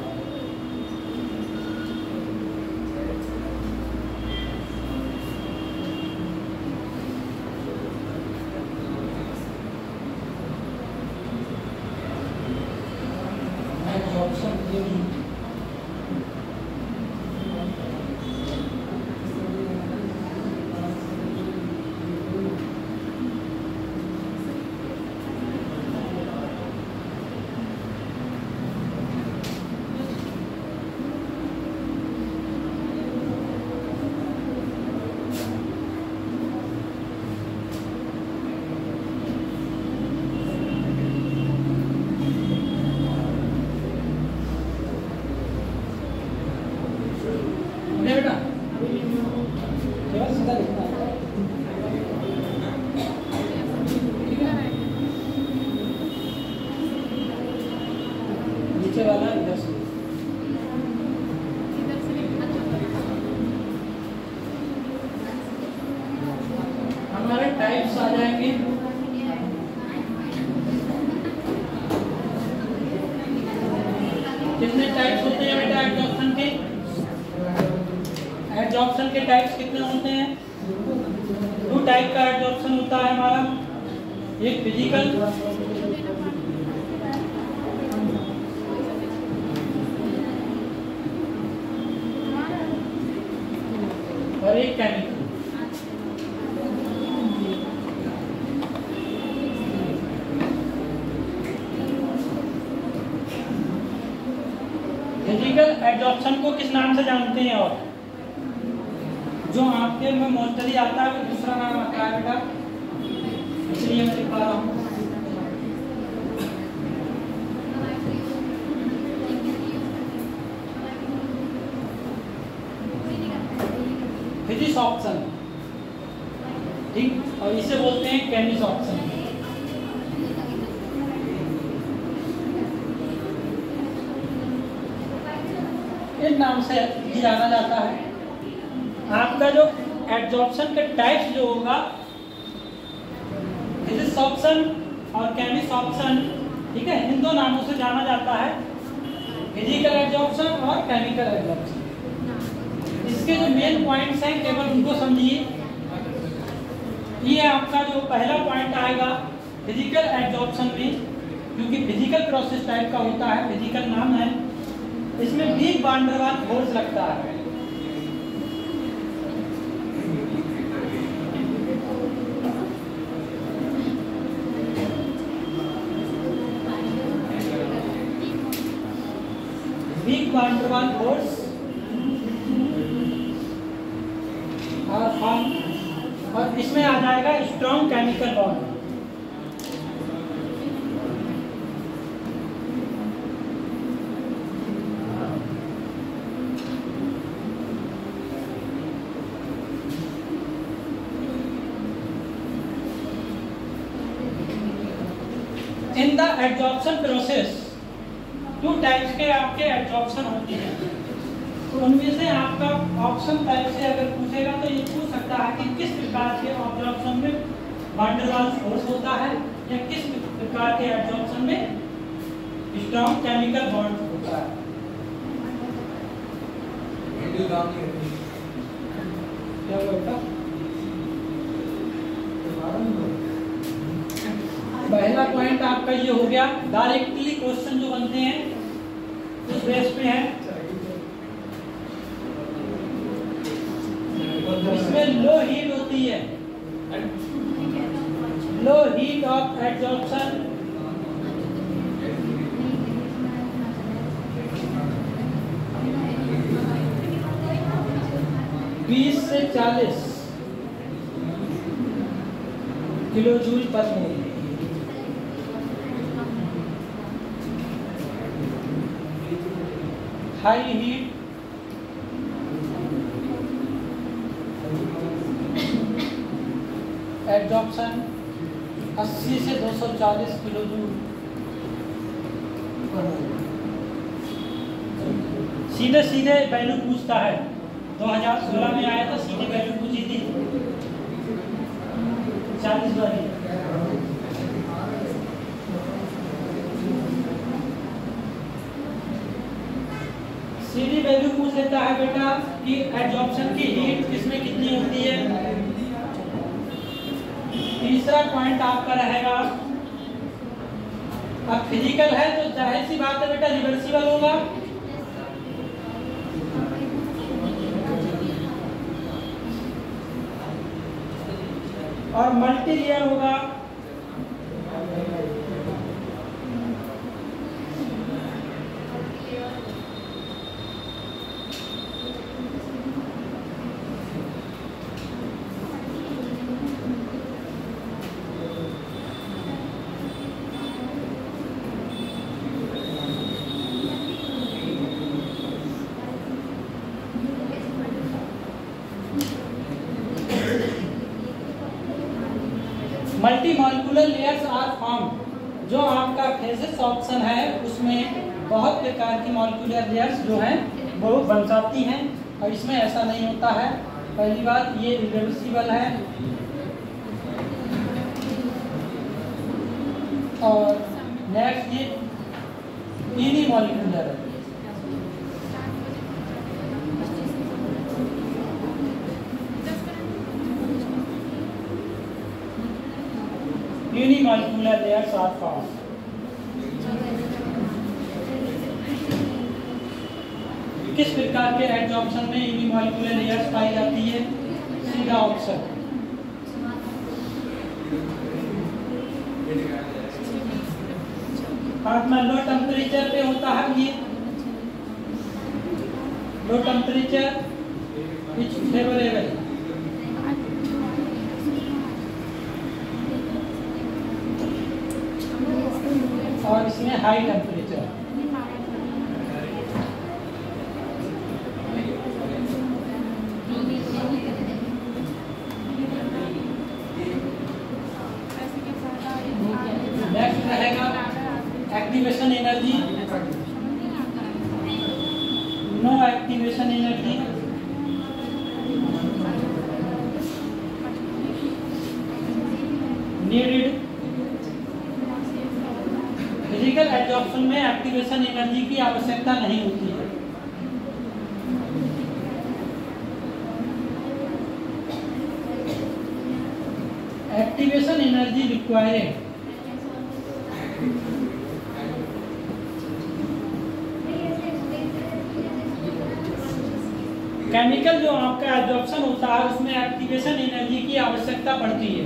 नीचे वाला इधर से, हमारे टाइप्स आ जाएंगे। कितने टाइप्स होते हैं बेटा एडजॉर्प्शन के? एडजॉर्प्शन के टाइप्स कितने होते हैं? 2 टाइप का एडजॉर्प्शन होता है हमारा, एक फिजिकल और एक केमिकल। फिजिकल एडजॉर्प्शन को किस नाम से जानते हैं? और जो आपके में मोस्टली आता है वो दूसरा नाम आता है बेटा, इसलिए मैं लिखा रहा हूँ। फिजिसॉर्प्शन, ठीक, और इसे बोलते हैं केमिसॉर्प्शन। इस नाम से भी जाना जाता है। आपका जो एडजॉर्प्शन के टाइप्स जो होगा, फिजिसॉर्प्शन और केमिसॉर्प्शन, ठीक है, इन 2 नामों से जाना जाता है, फिजिकल एडजॉर्प्शन और केमिकल एडजॉर्प्शन। इसके जो मेन पॉइंट्स हैं केवल उनको समझिए। ये आपका जो पहला पॉइंट आएगा फिजिकल एडजॉर्प्शन में, क्योंकि फिजिकल प्रोसेस टाइप का होता है, फिजिकल नाम है, इसमें week van der Waals force लगता है। Week van der Waals force और इसमें आ जाएगा strong chemical bond. In the adsorption process 2 types के आपके एडजॉर्प्शन होते हैं। तो उनमें से आपका ऑप्शन टाइप से अगर पूछेगा तो ये पूछ सकता है कि किस प्रकार के एडजॉर्प्शन में वैन डर वाल्स फोर्स होता है या किस प्रकार के एडजॉर्प्शन में स्ट्रॉन्ग केमिकल बॉन्ड होता है। क्या बेटा? पहला पॉइंट आपका ये हो गया। डायरेक्टली क्वेश्चन जो बनते हैं उस बेस पे है। इसमें लो हीट होती है, लो हीट ऑफ एडजॉर्प्शन 20 से 40 किलो जूल पर मोल। हाई हीट एडजॉर्प्शन 80 से 240 किलो जूल पर मोल। सीधे सीधे वैल्यू पूछता है। 2016 में आया था, सीधे वैल्यू पूछी थी 40 वाली। सीधी वैल्यू पूछ लेता है बेटा कि एडजॉर्प्शन की हीट किसमें कितनी होती है। तीसरा पॉइंट आपका रहेगा, अब फिजिकल है तो जाहिर सी बात है बेटा रिवर्सिबल होगा। और मल्टी लेयर होगा। Multi molecular layers are form. जो आपका फेजेस ऑप्शन है उसमें बहुत प्रकार की मॉलिक्यूलर लेयर्स जो हैं वो बन जाती हैं और इसमें ऐसा नहीं होता है। पहली बात ये रिवर्सिबल है और नेक्स्ट ये यूनिमॉलिक्यूलर है। Unimolecular layers are formed. किस प्रकार के एडजॉर्प्शन में यूनिमॉलिक्यूलर लेयर्स पाई जाती है? सीधा ऑप्शन। में लो टेम्परेचर पे होता है ये। लो टेम्परेचर विच फेवरेबल और इसमें हाई टेम्परेचर। नेक्स्ट रहेगा activation energy. No activation energy. Needed. Physical adsorption में एक्टिवेशन एनर्जी की आवश्यकता नहीं होती है। Activation energy required. केमिकल जो आपका एडजॉर्प्शन होता है उसमें एक्टिवेशन एनर्जी की आवश्यकता पड़ती है।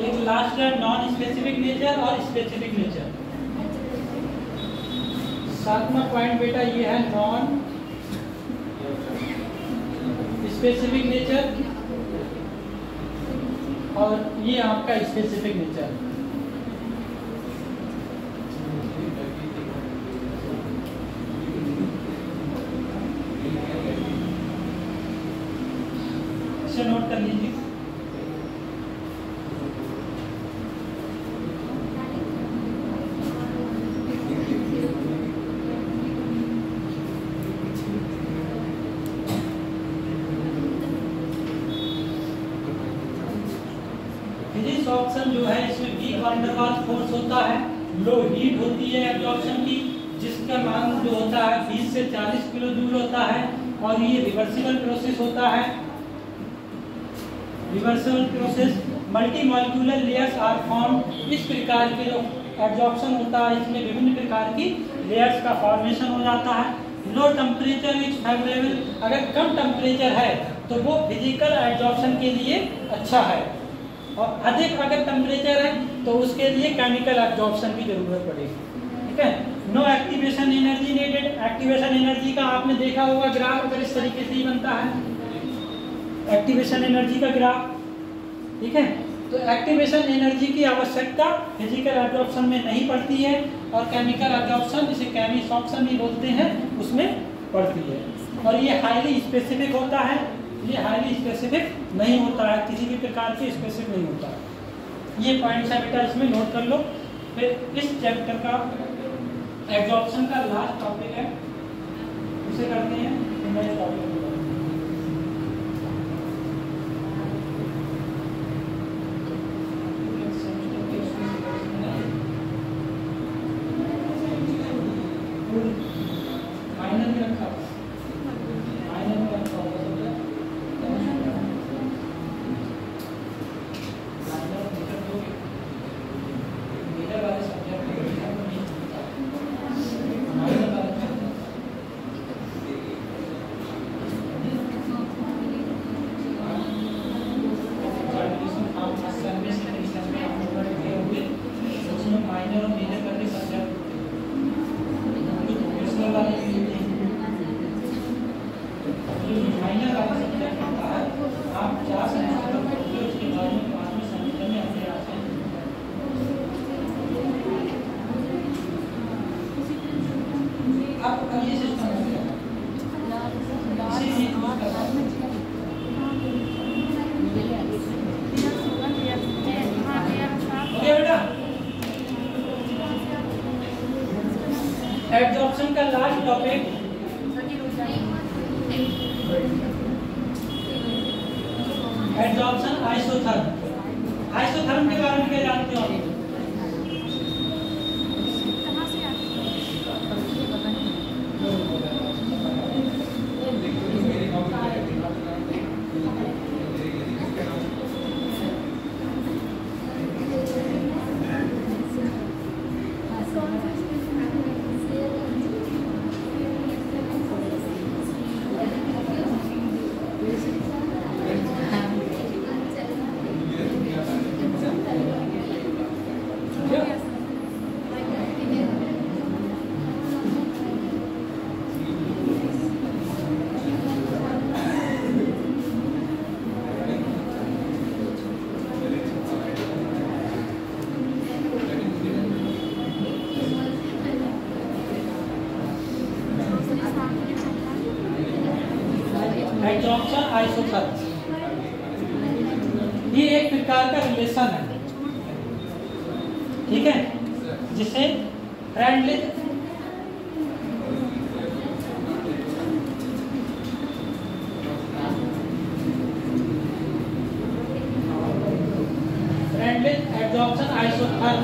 एक लास्ट है नॉन स्पेसिफिक नेचर और स्पेसिफिक नेचर। सातवां पॉइंट बेटा ये है नॉन स्पेसिफिक नेचर और ये आपका स्पेसिफिक नेचर। सॉक्शन जो है इसमें weak van der Waals force होता है, लो हीट होती है एब्जॉर्प्शन की, जिसका मान जो होता है 20 से 40 किलो जूल होता है, और ये रिवर्सिबल प्रोसेस होता है। Reversible process, multi molecular layers are form. इस प्रकार के जो एब्जॉर्प्शन होता है इसमें विभिन्न प्रकार की लेयर्स का फॉर्मेशन हो जाता है। लो टेम्परेचर इज फेवरेबल, अगर कम टेम्परेचर है तो वो फिजिकल एब्जॉर्प्शन के लिए अच्छा है, और अधिक अगर टेम्परेचर है तो उसके लिए केमिकल एब्जॉर्प्शन की जरूरत पड़ेगी। ठीक है। No activation energy needed, activation energy का आपने देखा होगा ग्राफ, अगर इस तरीके से ही बनता है एक्टिवेशन एनर्जी का ग्राफ। ठीक है। तो एक्टिवेशन एनर्जी की आवश्यकता फिजिकल एब्जॉर्प्शन में नहीं पड़ती है, और केमिकल एब्जॉर्प्शन जिसे केमिसॉर्प्शन भी बोलते हैं उसमें पड़ती है, और ये हाईली स्पेसिफिक होता है। ये हाईली स्पेसिफिक नहीं होता है, किसी भी प्रकार के स्पेसिफिक नहीं होता है। ये पॉइंट्स है बेटा, इसमें नोट कर लो। फिर इस चैप्टर का एब्जॉर्प्शन का लास्ट टॉपिक है, उसे करते हैं नेक्स्ट टॉपिक। एब्जॉर्प्शन का last topic absorption isotherm. Isotherm के बारे में क्या जानते हो? एब्जॉर्प्शन आइसोथर्म, ये एक प्रकार का रिलेशन है। ठीक है, जिसे फ्रेंडली एब्जॉर्प्शन आइसोथर्म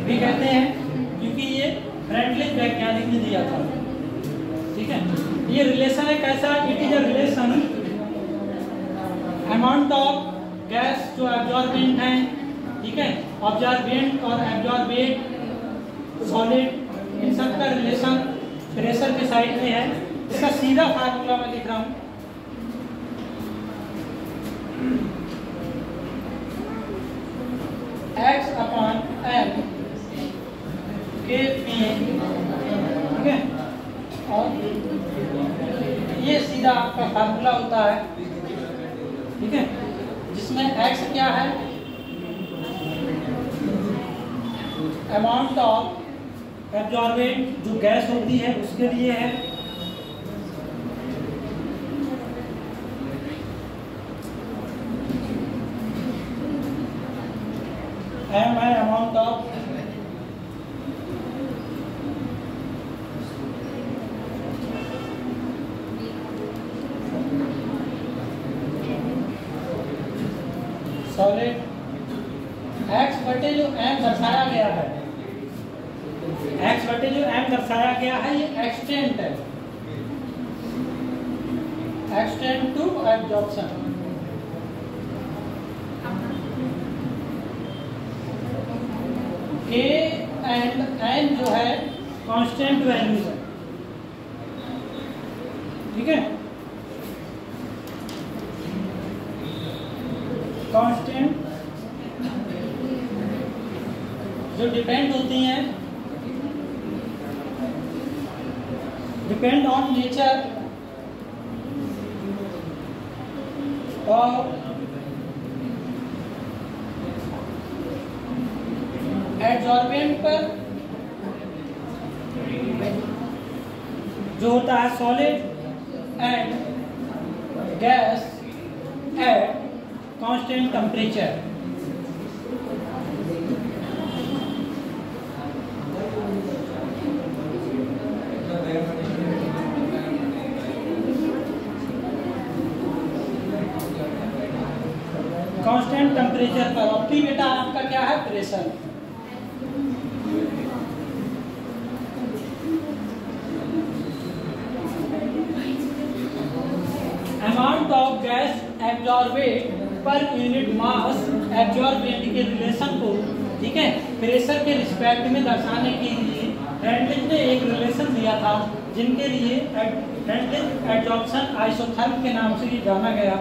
भी कहते हैं, क्योंकि ये फ्रेंडली वैज्ञानिक ने दिया था। ठीक है, ये रिलेशन है कैसा? It is a relation amount of gas जो एब्जॉर्बेंट है, ठीक है, ऑब्जर्वेंट और एब्जॉर्बेट सॉलिड, इन सब का रिलेशन प्रेशर के साइड में है। इसका सीधा फार्मूला मैं लिख रहा हूँ, x अपॉन m के पी, ठीक है, और ये सीधा आपका फार्मूला होता है। ठीक है, जिसमें x क्या है? अमाउंट ऑफ एब्जॉर्बेंट जो गैस होती है उसके लिए है, m है अमाउंट ऑफ सॉलिड, x बटे जो m दर्शाया गया है, x बटे जो m दर्शाया गया है ये एक्सटेंट है, extent to absorption. k and n जो है कांस्टेंट वैल्यूज है, ठीक है, कांस्टेंट जो डिपेंड होती हैं, डिपेंड ऑन नेचर और एडजॉर्बेंट पर जो होता है solid and gas at constant temperature. Constant temperature पर, और पी बेटा आपका क्या है, pressure. Amount of gas एब्जॉर्बेड per unit mass absorbent के रिलेशन को, ठीक है, प्रेशर के रिस्पेक्ट में दर्शाने के लिए रेनॉल्ड्स ने एक रिलेशन दिया था, जिनके लिए रेनॉल्ड्स एब्जॉर्प्शन आइसोथर्म के नाम से ये जाना गया,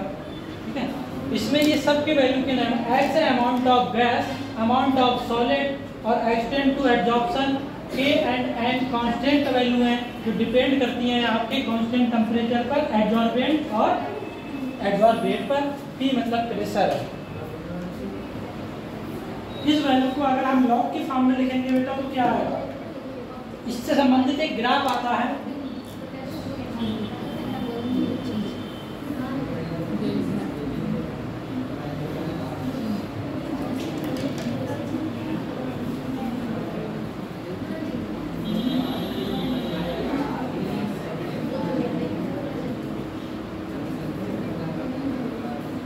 ठीक है। इसमें ये सब के वैल्यू के नाम x है amount of gas, amount of solid और extent to absorption. k and n constant value हैं जो डिपेंड करती हैं आपके कांस्टेंट टेम्परेचर पर, एब्जॉर्बेंट और एब्जॉर्बेट पर। p मतलब प्रेशर है। इस वैल्यू को अगर हम लॉग के फॉर्म में लिखेंगे बेटा तो क्या आएगा, इससे संबंधित एक ग्राफ आता है,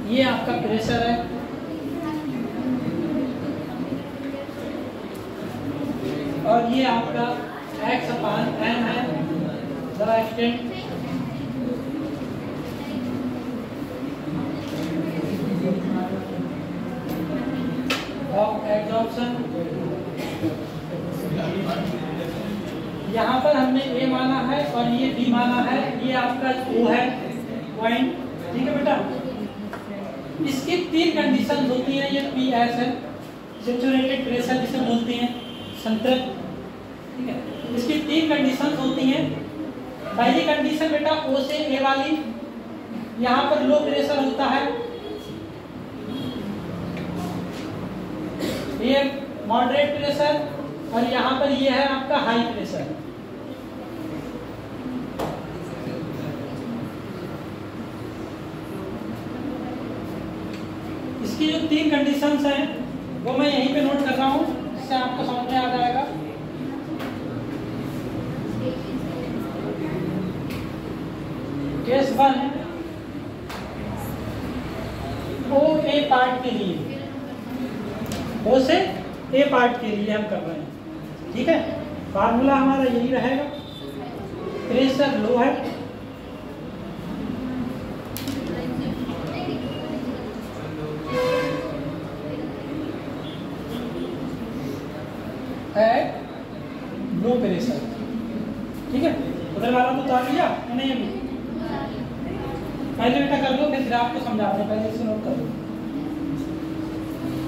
ये आपका प्रेशर है, और ये आपका x अपान m है, जरा एक्सटेंड, ऑफ एब्जॉर्प्शन। यहाँ पर हमने a माना है और ये b माना है, ये आपका O है पॉइंट, ठीक है बेटा। इसकी तीन कंडीशन होती हैं, ये PS है, सैचुरेटेड प्रेशर जिसे बोलते हैं, संतृप्त, ठीक है। इसकी तीन कंडीशन होती हैं। पहली कंडीशन बेटा O से A वाली, यहाँ पर लो प्रेशर होता है, ये मॉडरेट प्रेशर, और यहाँ पर ये है आपका हाई प्रेशर। इसकी जो तीन कंडीशंस हैं वो मैं यहीं पे नोट कर रहा हूँ, इससे आपको समझ में आ जाएगा। केस 1 O A पार्ट के लिए, O से A पार्ट के लिए हम कर रहे हैं, ठीक है। फार्मूला हमारा यही रहेगा, प्रेशर लो है, एट लो प्रेशर, ठीक है। उधर वाला तो उतार लिया नहीं, अभी पहले बेटा कर लो, फिर ग्राफ को समझाते हैं, पहले इसे नोट कर लो।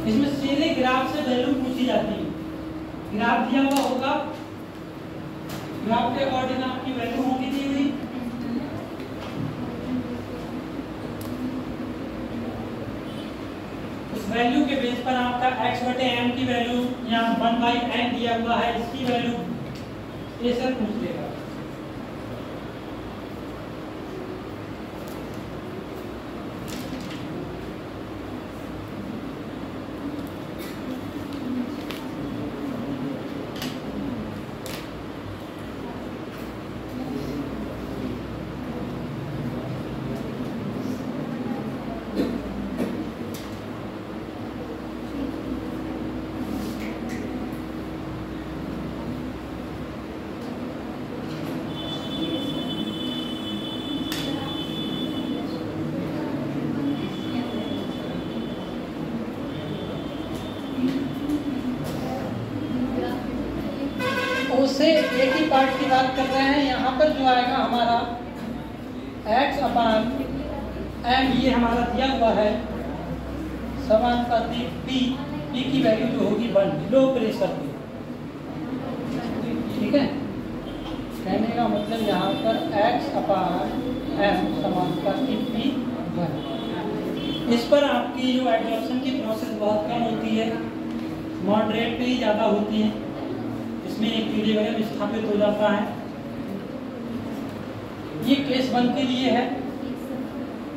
इसमें सीधे ग्राफ से वैल्यू पूछी जाती है, ग्राफ दिया हुआ होगा, ग्राफ के अकॉर्डिंग आपकी वैल्यू होगी दी हुई, उस वैल्यू के बेस पर आपका x बटे m की वैल्यू, यहाँ 1/n दिया हुआ है, इसकी वैल्यू ये सब पूछ लेगा। उससे एक ही पार्ट की बात कर रहे हैं। यहाँ पर जो आएगा हमारा x/m, ये हमारा दिया हुआ है समानुपाती P की वैल्यू जो होगी 1 लो प्रेशर की। ठीक है, कहने का मतलब यहाँ पर x/m समानुपाती P1। इस पर आपकी जो एडजॉर्प्शन की प्रोसेस बहुत कम होती है, मॉडरेट पे ही ज़्यादा होती है। इसमें एक पीरियड विस्थापित हो जाता है। ये केस 1 के लिए है।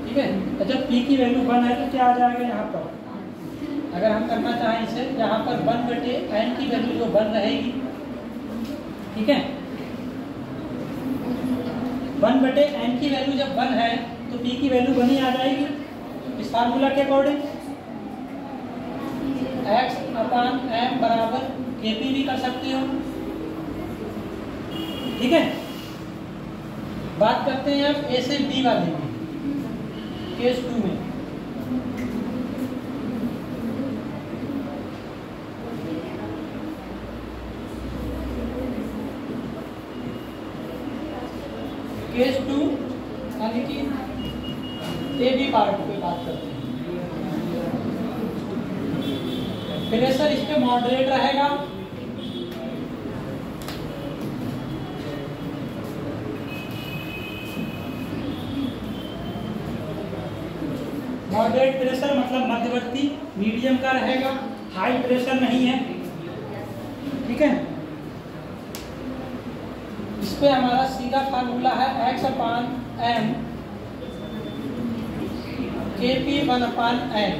ठीक है, जब P की वैल्यू 1 है तो क्या आ जाएगा यहाँ पर, अगर हम करना चाहें इसे, यहाँ पर 1/n की वैल्यू जो 1 रहेगी। ठीक है, 1/n की वैल्यू जब 1 है तो P की वैल्यू 1 ही आ जाएगी। इस फार्मूला के अकॉर्डिंग x/m बराबर kp भी कर सकते हो। ठीक है, बात करते हैं अब A से B वाले में, केस 2 में। केस 2 यानी कि ए बी पार्ट पे बात करते हैं। प्रेशर इस पे मॉडरेट रहेगा। मॉडरेट प्रेशर मतलब मध्यवर्ती, मीडियम का रहेगा, हाई प्रेशर नहीं है। ठीक है, इस पे हमारा सीधा फार्मूला है x/m kp1/n।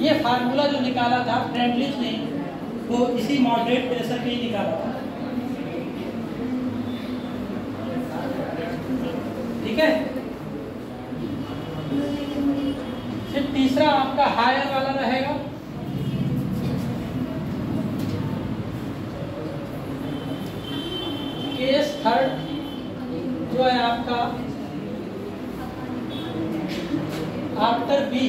ये फार्मूला जो निकाला था फ्रेंडलिच ने, वो इसी मॉडरेट प्रेशर पे ही निकाला था। ठीक है, फिर तीसरा आपका हायर वाला रहेगा। केस 3 जो है आपका आफ्टर बी,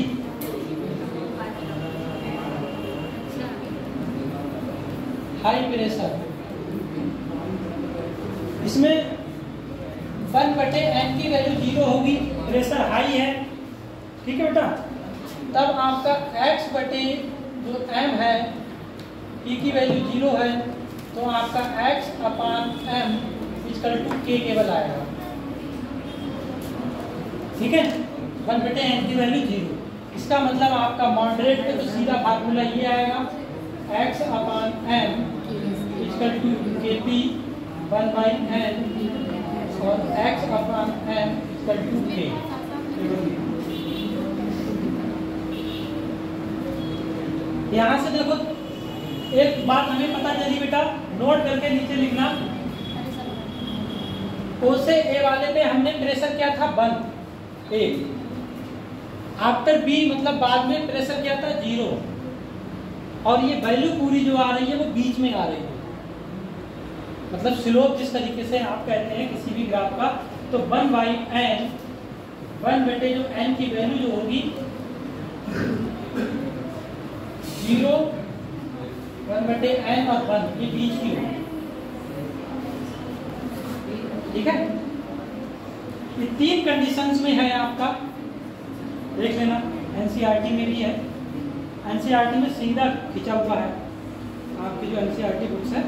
हाई प्रेशर। इसमें 1/n की वैल्यू 0 होगी, प्रेशर हाई है। ठीक है बेटा, तब आपका x/जो m है, P की वैल्यू 0 है, तो आपका x/m = k केवल आएगा। ठीक है, 1/n की वैल्यू 0। इसका मतलब आपका मॉडरेट पे तो सीधा फार्मूला ये आएगा x/m = kp1/n और x/m = k। यहाँ से देखो एक बात हमें पता चली बेटा, नोट करके नीचे लिखना। O से A वाले पे हमने प्रेशर क्या था 1 A, आफ्टर B मतलब बाद में प्रेशर क्या था 0, और ये वैल्यू पूरी जो आ रही है वो बीच में आ रही है। मतलब स्लोप जिस तरीके से आप कहते हैं किसी भी ग्राफ का, तो 1/n, 1/जो n की वैल्यू जो होगी 0, 1/n और 1 ये बीच की होगी। ठीक है, ये 3 कंडीशंस में है आपका, देख लेना। एनसीईआरटी में भी है, एनसीईआरटी में सीधा खिंचा हुआ है। आपकी जो एनसीईआरटी बुक्स है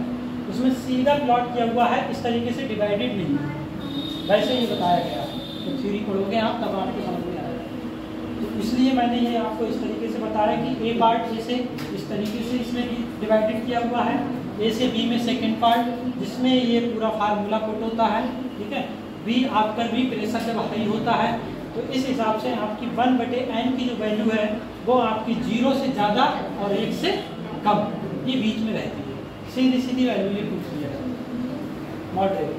उसमें सीधा प्लॉट किया हुआ है, इस तरीके से डिवाइडेड नहीं है, वैसे ही बताया गया है। तो थ्योरी पढ़ोगे आप तब आपको समझ में आएगा। तो इसलिए मैंने ये आपको इस तरीके से बताया कि ए पार्ट जैसे इस तरीके से इसमें भी डिवाइडेड किया हुआ है, ए से बी में सेकेंड पार्ट जिसमें ये पूरा फार्मूला पुट होता है। ठीक है, बी आफ्टर बी प्रेशर जब हाई होता है तो इस हिसाब से आपकी 1/n की जो वैल्यू है वो आपकी 0 से ज़्यादा और 1 से कम, ये बीच में रहती है। सीधी सीधी वैल्यू ये पुट किया है मॉडरेट।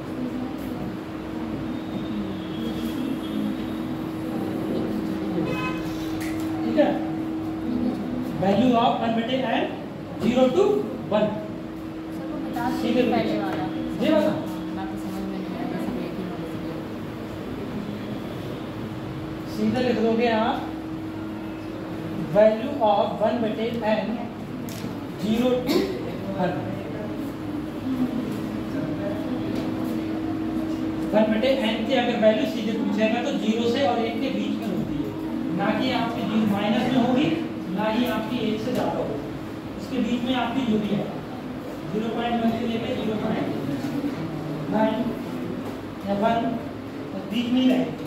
ठीक है, वैल्यू ऑफ 1/n 0 to 1। सीधे पहले वाला जी वाला बाकी समझ में नहीं आया, सब एक ही नॉलेज है। सीधा लिख दोगे आप value of 1/n 0 to 1। 1/n की अगर वैल्यू सीधे पूछेगा तो 0 से और 1 के बीच में होती है, ना कि आपकी माइनस में होगी, ना ही आपकी 1 से ज़्यादा होगी, इसके बीच में आपकी जो भी है 0.1 से लेकर 0.9 या 1 बीच में ही रहेगी।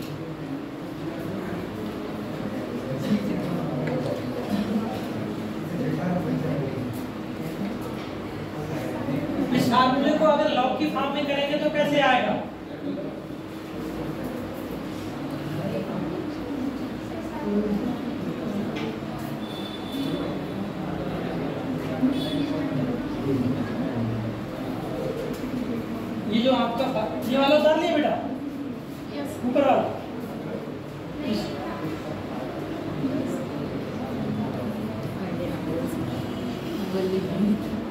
इस फार्मूले को अगर लॉग की फॉर्म में करेंगे तो कैसे आएगा? ये जो आपका ये वाला उतार लिया बेटा, ऊपर वाला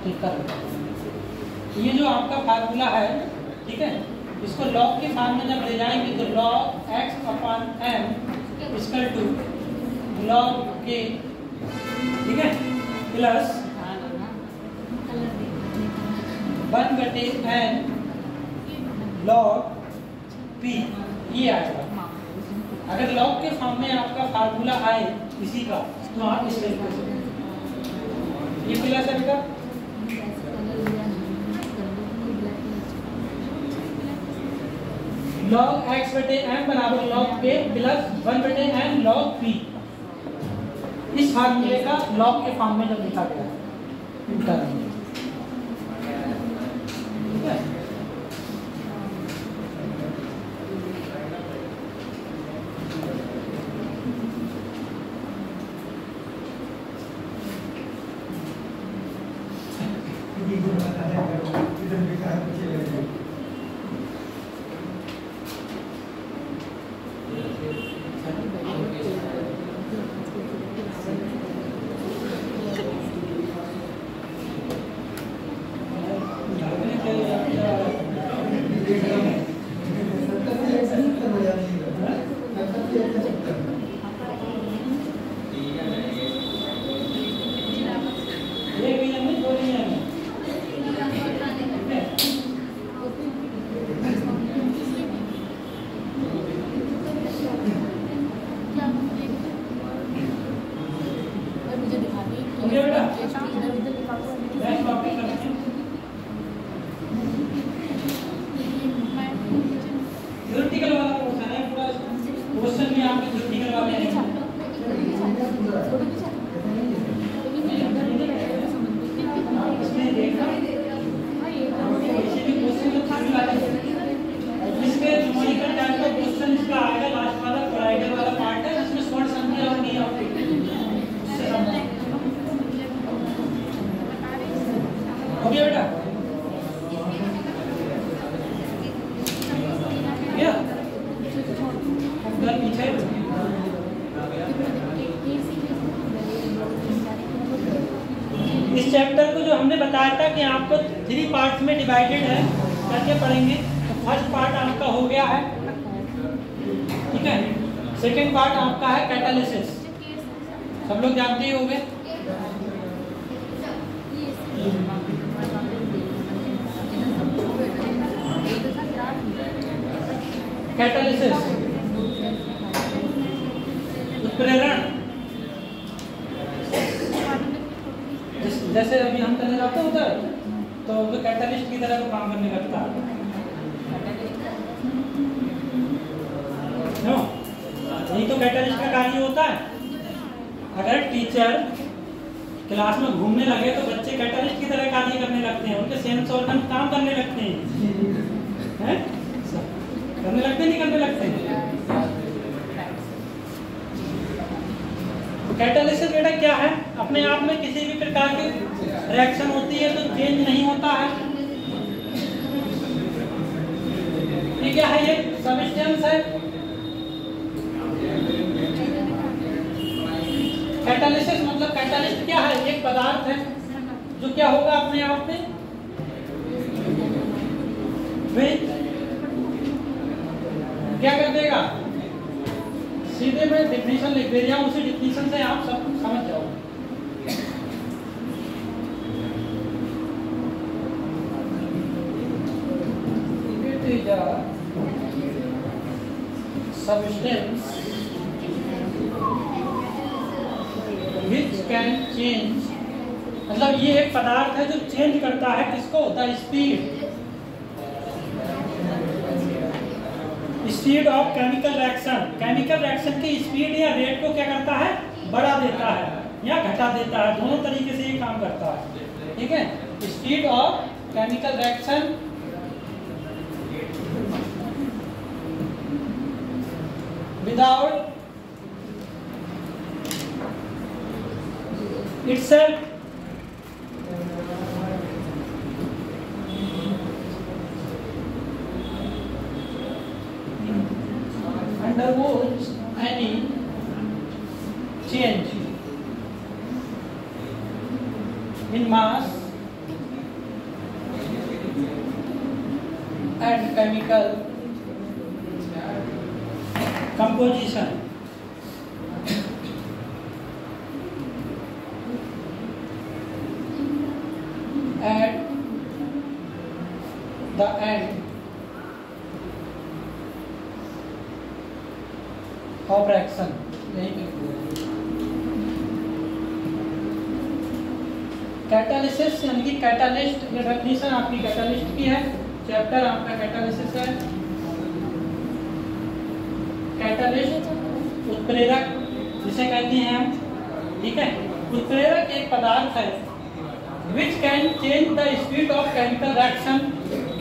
ठीक कर। ये जो आपका फार्मूला है, ठीक है, इसको लॉग के फॉर्म में जब ले जाएंगे तो log x/m equal to log k, ठीक है, प्लस 1/n log p, ये आएगा। अगर log के फॉर्म में आपका फार्मूला आए इसी का तो आप इस तरीके से, ये प्लस है बेटा, log x/m बराबर log k plus 1/n log p। इस फार्मूले का log के फॉर्म में जब लिखा गया है, ठीक है। इस चैप्टर को जो हमने बताया था कि आपको 3 पार्ट्स में डिवाइडेड है करके पढ़ेंगे, तो फर्स्ट पार्ट आपका हो गया है, ठीक है। सेकंड पार्ट आपका है कैटालिसिस, सब लोग जानते ही होंगे। कैटालिसिस उत्प्रेरण, जैसे अभी हम चले जाते हैं उधर तो वो कैटालिस्ट की तरह तो काम करने लगता है, यही तो कैटालिस्ट का कार्य होता है। अगर टीचर क्लास में घूमने लगे तो बच्चे कैटालिस्ट की तरह कार्य करने लगते हैं, उनके सेंस ऑर्गन काम करने लगते हैं, करने लगते नहीं करने लगते हैं। कैटालिसिस बेटा क्या है? अपने आप में किसी भी प्रकार की रिएक्शन होती है तो चेंज नहीं होता है, ये क्या है? ये सबस्टेंस है। कैटालिसिस मतलब कैटालिस्ट क्या है? एक पदार्थ है जो क्या होगा अपने आप में वे क्या कर देगा? सीधे मैं डिफिनीशन लिख दे रहा हूं, उसी डिफिनीशन से आप सब समझ जाओ। It is a substance which can change, मतलब ये एक पदार्थ है जो चेंज करता है किसको, the speed of chemical reaction. Chemical reaction की स्पीड या रेट को क्या करता है, बढ़ा देता है या घटा देता है, दोनों तरीके से ये काम करता है। ठीक है, speed of chemical reaction without itself undergoes any change in mass and chemical composition at the end of reaction। Catalysis यानी कि कैटालिस्ट, ये डेफिनेशन आपकी कैटालिस्ट की है, चैप्टर आपका कैटालिसिस है। कैटालिस्ट उत्प्रेरक जिसे कहते हैं हम, ठीक है। उत्प्रेरक एक पदार्थ है which can change the speed of chemical reaction,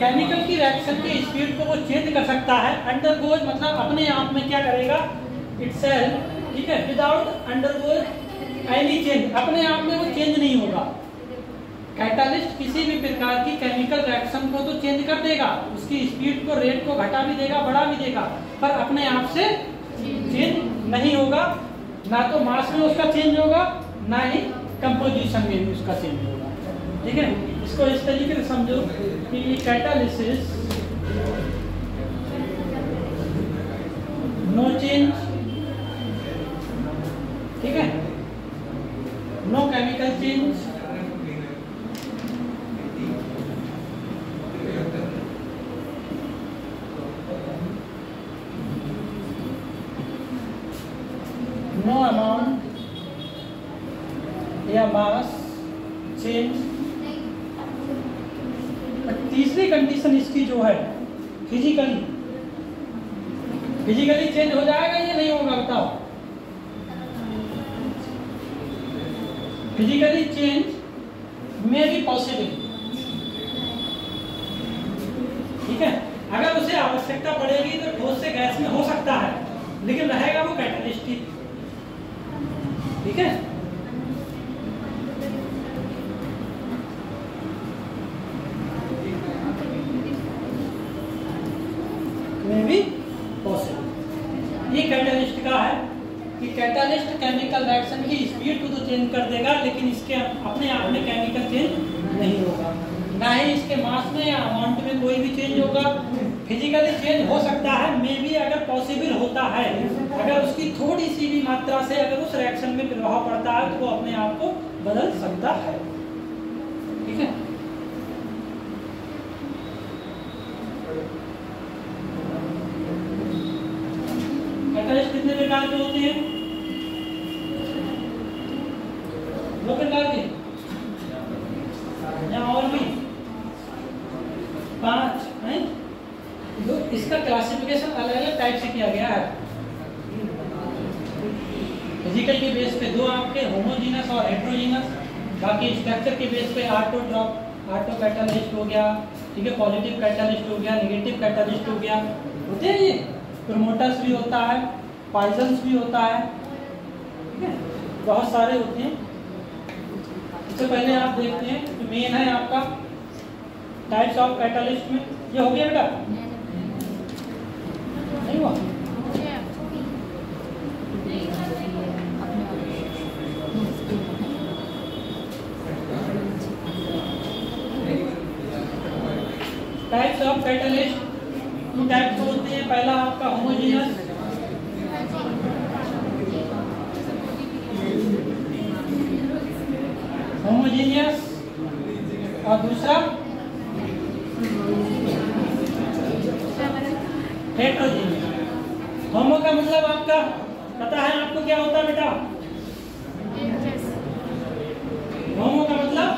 chemical की रिएक्शन की स्पीड को वो चेंज कर सकता है। अंडरगोज मतलब अपने आप में क्या करेगा, इटसेल्फ, ठीक है, विदाउट अंडरगोज एनी चेंज, अपने आप में वो चेंज नहीं होगा। कैटालिस्ट किसी भी प्रकार की केमिकल रिएक्शन को तो चेंज कर देगा, उसकी स्पीड को, रेट को घटा भी देगा, बढ़ा भी देगा, पर अपने आप से चेंज नहीं होगा। ना तो मास में उसका चेंज होगा, ना ही कंपोजिशन में भी उसका चेंज होगा। ठीक है, इसको इस तरीके से समझो कि कैटालिसिस नो चेंज, ठीक है, no chemical change, no amount या मास चेंज। तीसरी कंडीशन इसकी जो है फिजिकली चेंज हो जाएगा या नहीं होगा, बताओ। फिजिकली चेंज में भी पॉसिबल, ठीक है। अगर उसे आवश्यकता पड़ेगी तो ठोस से गैस में हो सकता है, लेकिन रहेगा वो कैटालिस्ट ही, ठीक है। भी पॉसिबल। ये कैटालिस्ट का है कि कैटालिस्ट केमिकल रिएक्शन की स्पीड को तो चेंज कर देगा, लेकिन इसके अपने आप में केमिकल चेंज नहीं होगा, ना ही इसके मास में या अमाउंट में कोई भी चेंज होगा। फिजिकली चेंज हो सकता है, मे भी अगर पॉसिबल होता है, अगर उसकी थोड़ी सी भी मात्रा से अगर उस रिएक्शन में प्रभाव पड़ता है तो वो अपने आप को बदल सकता है, ठीक है। कैटालिस्ट कितने प्रकार के होते हैं, 2 प्रकार के, या और भी 5 हैं। तो इसका क्लासिफिकेशन अलग अलग टाइप से किया गया है। फिजिकल के बेस पे 2 आपके, होमोजीनस और हेट्रोजीनस। बाकी स्ट्रक्चर के बेस पे ऑटो कैटालिस्ट हो गया, ठीक है, पॉजिटिव कैटालिस्ट हो गया, नेगेटिव कैटालिस्ट हो गया, होते हैं ये। प्रोमोटर्स भी होता है, पॉइजन्स भी होता है, ठीक है, बहुत सारे होते हैं। इससे पहले आप देखते हैं तो मेन है आपका टाइप्स ऑफ कैटालिस्ट में। ये हो गया बेटा, नहीं हुआ? टाइप्स ऑफ कैटालिस्ट 2 टाइप्स होते हैं। पहला आपका होमोजीनस, और दूसरा हेट्रोजीनियस। होमो का मतलब आपका पता है आपको क्या होता है बेटा? होमो का मतलब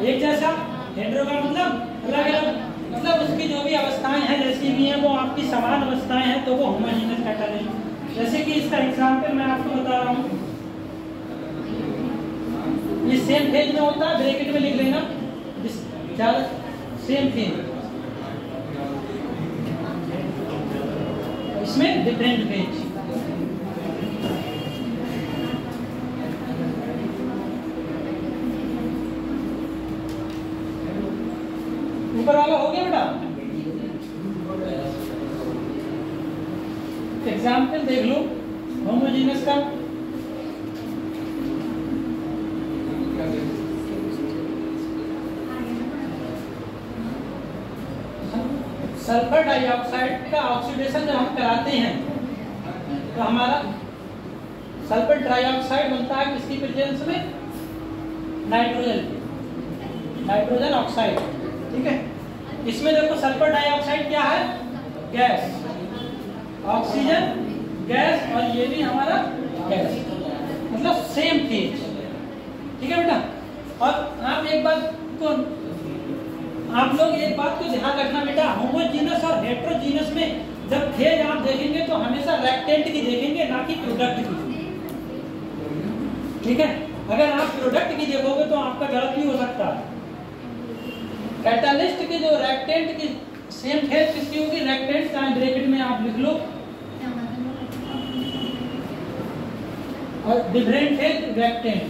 एक जैसा, हेट्रो का मतलब अलग अलग, मतलब उसकी जो भी अवस्थाएं हैं जैसी भी हैं वो आपकी समान अवस्थाएं हैं तो वो होमोजीनियस कैटालिस्ट। जैसे कि इसका एग्जांपल मैं आपको बता रहा हूँ, ये सेम फेज में होता है, ब्रैकेट में लिख लेना सेम फेज, इसमें डिफरेंट फेज। ऊपर वाला हो गया बेटा? एग्जाम्पल देख लो होमोजीनियस का। सल्फर डाइऑक्साइड का ऑक्सीडेशन जब हम कराते हैं तो हमारा सल्फर डाइऑक्साइड बनता है किसकी प्रेजेंस में? Nitrogen oxide. ठीक है, इसमें देखो सल्फर डाइऑक्साइड क्या है? गैस, ऑक्सीजन गैस, और ये भी हमारा गैस, मतलब सेम फेज। ठीक है बेटा, और आप लोग एक बात को ध्यान रखना बेटा, होमोजीनस और हेट्रोजीनस में जब फेज आप देखेंगे तो हमेशा रेक्टेंट की देखेंगे, ना कि प्रोडक्ट की। ठीक है, अगर आप प्रोडक्ट की देखोगे तो आपका गलत भी हो सकता है। कैटालिस्ट की जो रेक्टेंट की सेम फेज किसकी होगी? रेक्टेंट, चाहे ब्रैकेट में आप लिख लो, और डिफरेंट फेज रेक्टेंट।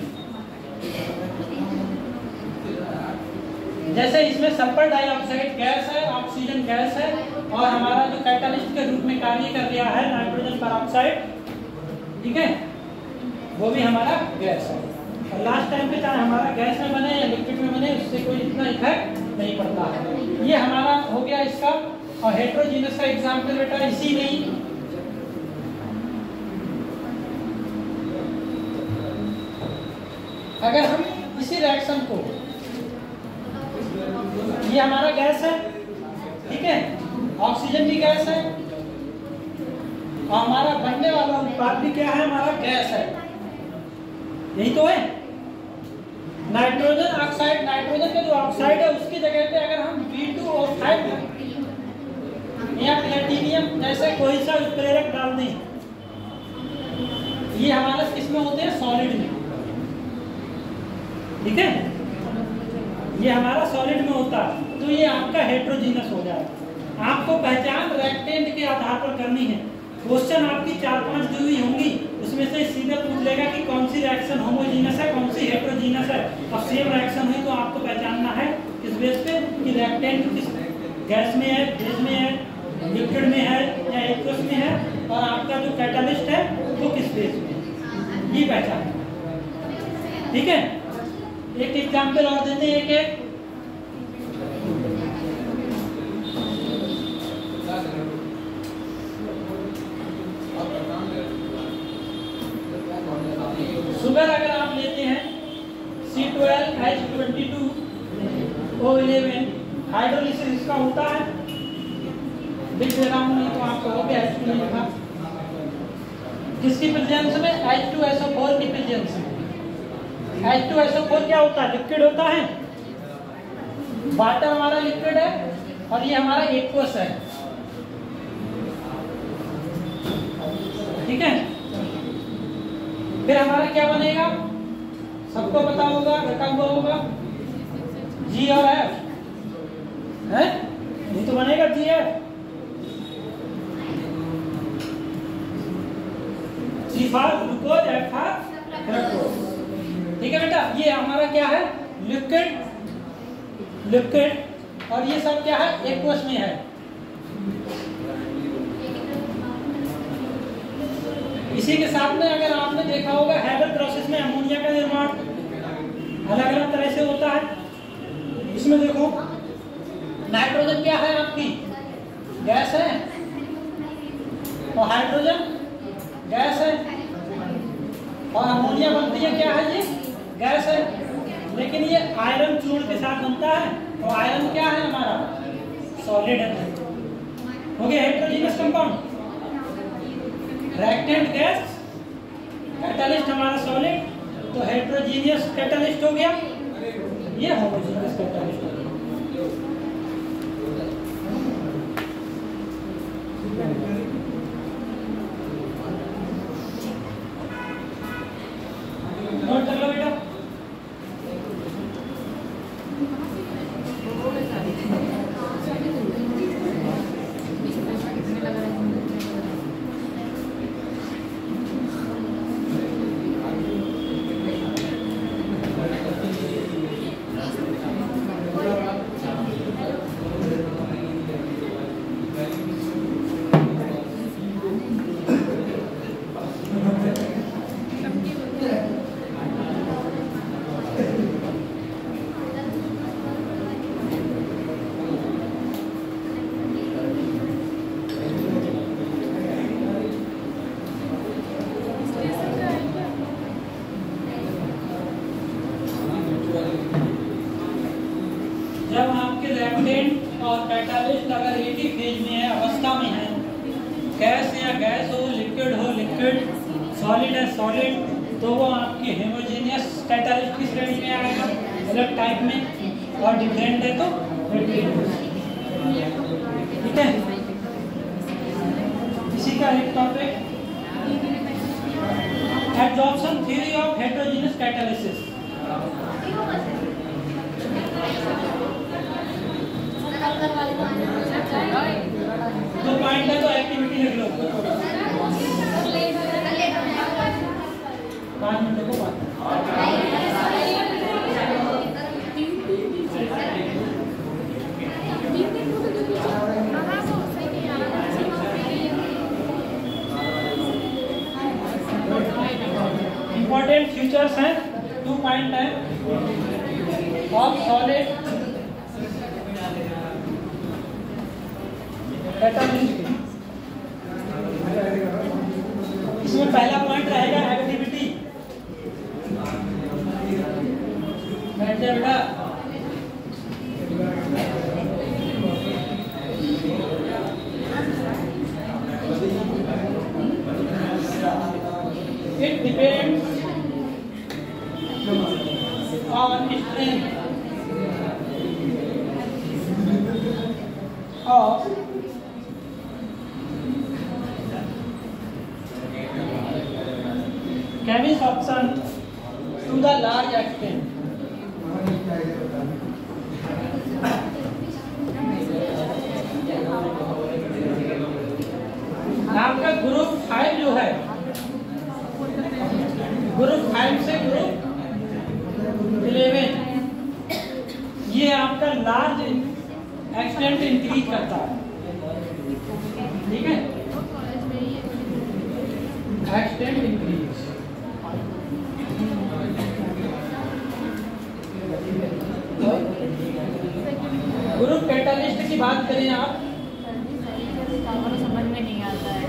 जैसे इसमें सल्फर डाइऑक्साइड गैस है, ऑक्सीजन गैस है, और हमारा जो कैटालिस्ट के रूप में कार्य कर रहा है नाइट्रोजन पेरोक्साइड, ठीक है, वो भी हमारा गैस है। और लास्ट टाइम पे चाहे हमारा गैस में बने या लिक्विड में बने, उससे कोई इतना इफेक्ट नहीं पड़ता है। ये हमारा हो गया इसका। और हेट्रोजीनस का एग्जाम्पल बेटा इसी नहीं, अगर हम इसी रिएक्शन को, ये हमारा गैस है, ठीक है, ऑक्सीजन भी गैस है, और हमारा बनने वाला उत्पाद भी क्या है? हमारा गैस है, यही तो है। नाइट्रोजन ऑक्साइड, नाइट्रोजन का जो ऑक्साइड है उसकी जगह पे अगर हम B2O5 या प्लेटिनियम जैसे कोई सा उत्प्रेरक डाल दें, ये हमारा किसमें होते हैं? सॉलिड में। ठीक है, ये हमारा सॉलिड में होता है, तो ये आपका हेट्रोजीनस हो जाएगा। आपको पहचान रेक्टेंट के आधार पर करनी है। क्वेश्चन आपकी 4-5 जो भी होंगी उसमें से सीधे पूछ लेगा कि कौन सी रिएक्शन होमोजीनस है, कौन सी हेट्रोजीनस है। और सेम रिएक्शन हुई तो आपको पहचानना है किस बेस पे कि रेक्टेंट किस गैस में है, फेज में है, लिक्विड में है या एक्वस में है, और आपका जो कैटालिस्ट है वो किस फेज में है, ये पहचान। ठीक है, एक एग्जाम्पल और देते हैं, एक शुगर अगर आप लेते हैं C12H22O11, हाइड्रोलिसिस इसका होता है, लिख दे रहा हूँ नहीं तो आपको हो गया H2 नहीं लिखा, किसकी प्रेजेंस में? H2SO4 की प्रेजेंस में। H2SO4 क्या होता है? लिक्विड होता है, वाटर हमारा लिक्विड है, और ये हमारा एक्वस है। ठीक है, फिर हमारा क्या बनेगा? सबको पता होगा, रखा हुआ होगा, G और F है, ये तो बनेगा GF, G for glucose, F for fructose. ठीक है बेटा, ये हमारा क्या है? लिक्विड, और ये सब क्या है? एक्वस में है। इसी के साथ में अगर आपने देखा होगा हैबल प्रोसेस में अमोनिया का निर्माण अलग अलग तरह से होता है। इसमें देखो नाइट्रोजन क्या है? आपकी गैस है, और हाइड्रोजन गैस है, और अमोनिया बनती है क्या है? ये गैस है, लेकिन ये आयरन चूर्ण के साथ बनता है, और आयरन क्या है? हमारा सॉलिड है। हो गया heterogeneous compound. Reactant gas, catalyst हमारा सॉलिड, तो हेटेरोजेनियस कैटलिस्ट हो गया, ये होमोजेनियस कैटलिस्ट हो गया। नोट कर लो बेटा। जब आपके रिएक्टेंट और कैटालिस्ट अगर एक ही फेज में है, अवस्था में है, गैस या गैस हो, लिक्विड, सॉलिड है सॉलिड, तो वो आपके होमोजेनियस कैटालिस्ट की श्रेणी में आएगा अलग टाइप में, और डिफरेंट है तो हेटेरोजेनियस। ठीक है, इसी का एक topic absorption theory of heterogeneous catalysis. तो पॉइंट है तो एक्टिविटी लिख लो 5 मिनट को बात। इंपॉर्टेंट फीचर्स हैं, 2 पॉइंट हैं ऑफ सॉलिड कैटालिस्ट। इसमें पहला पॉइंट रहेगा एक्टिविटी। बैठ जा बेटा। It depends on strength of chemist option to the large extent. आपका ग्रुप 5 जो है, ग्रुप 5 से ग्रुप 11, ये आपका लार्ज एक्सटेंट इंक्रीज करता है। ठीक है, एक्सटेंट इंक्रीज। ग्रुप कैटालिस्ट की बात करें आप, समझ में नहीं आता है,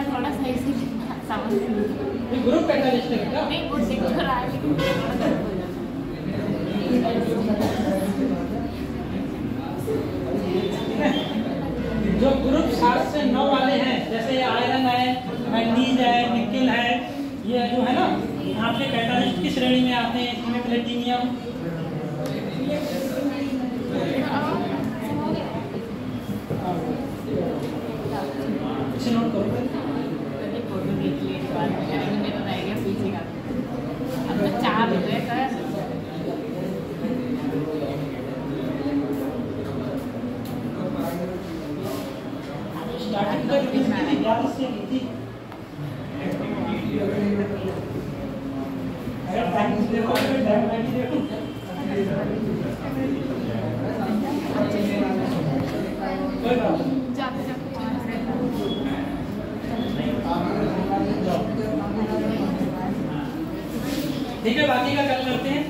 थोड़ा सही से समझ में ग्रुप कैटालिस्ट है क्या? नहीं, वो सिख रहा है लेकिन जो ग्रुप 7 से 9 वाले हैं, जैसे आयरन है, मैग्नीज है, निकेल है, ये जो है ना आपके कैटालिस्ट की श्रेणी में आते हैं। इसमें प्लेटिनियम, इसे नोट करो। फोटो देख लिए बाद में करेंगे, मेरा रह गया पीछे का। अब तो 4 हो गए कर स्टार्टिंग का कितनी 11 से थी। अगर प्रैक्टिस देखो तो डायग्राम देखो। कोई बात नहीं, ठीक है, बाकी का कल करते हैं।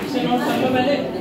इसे नोट कर लो पहले।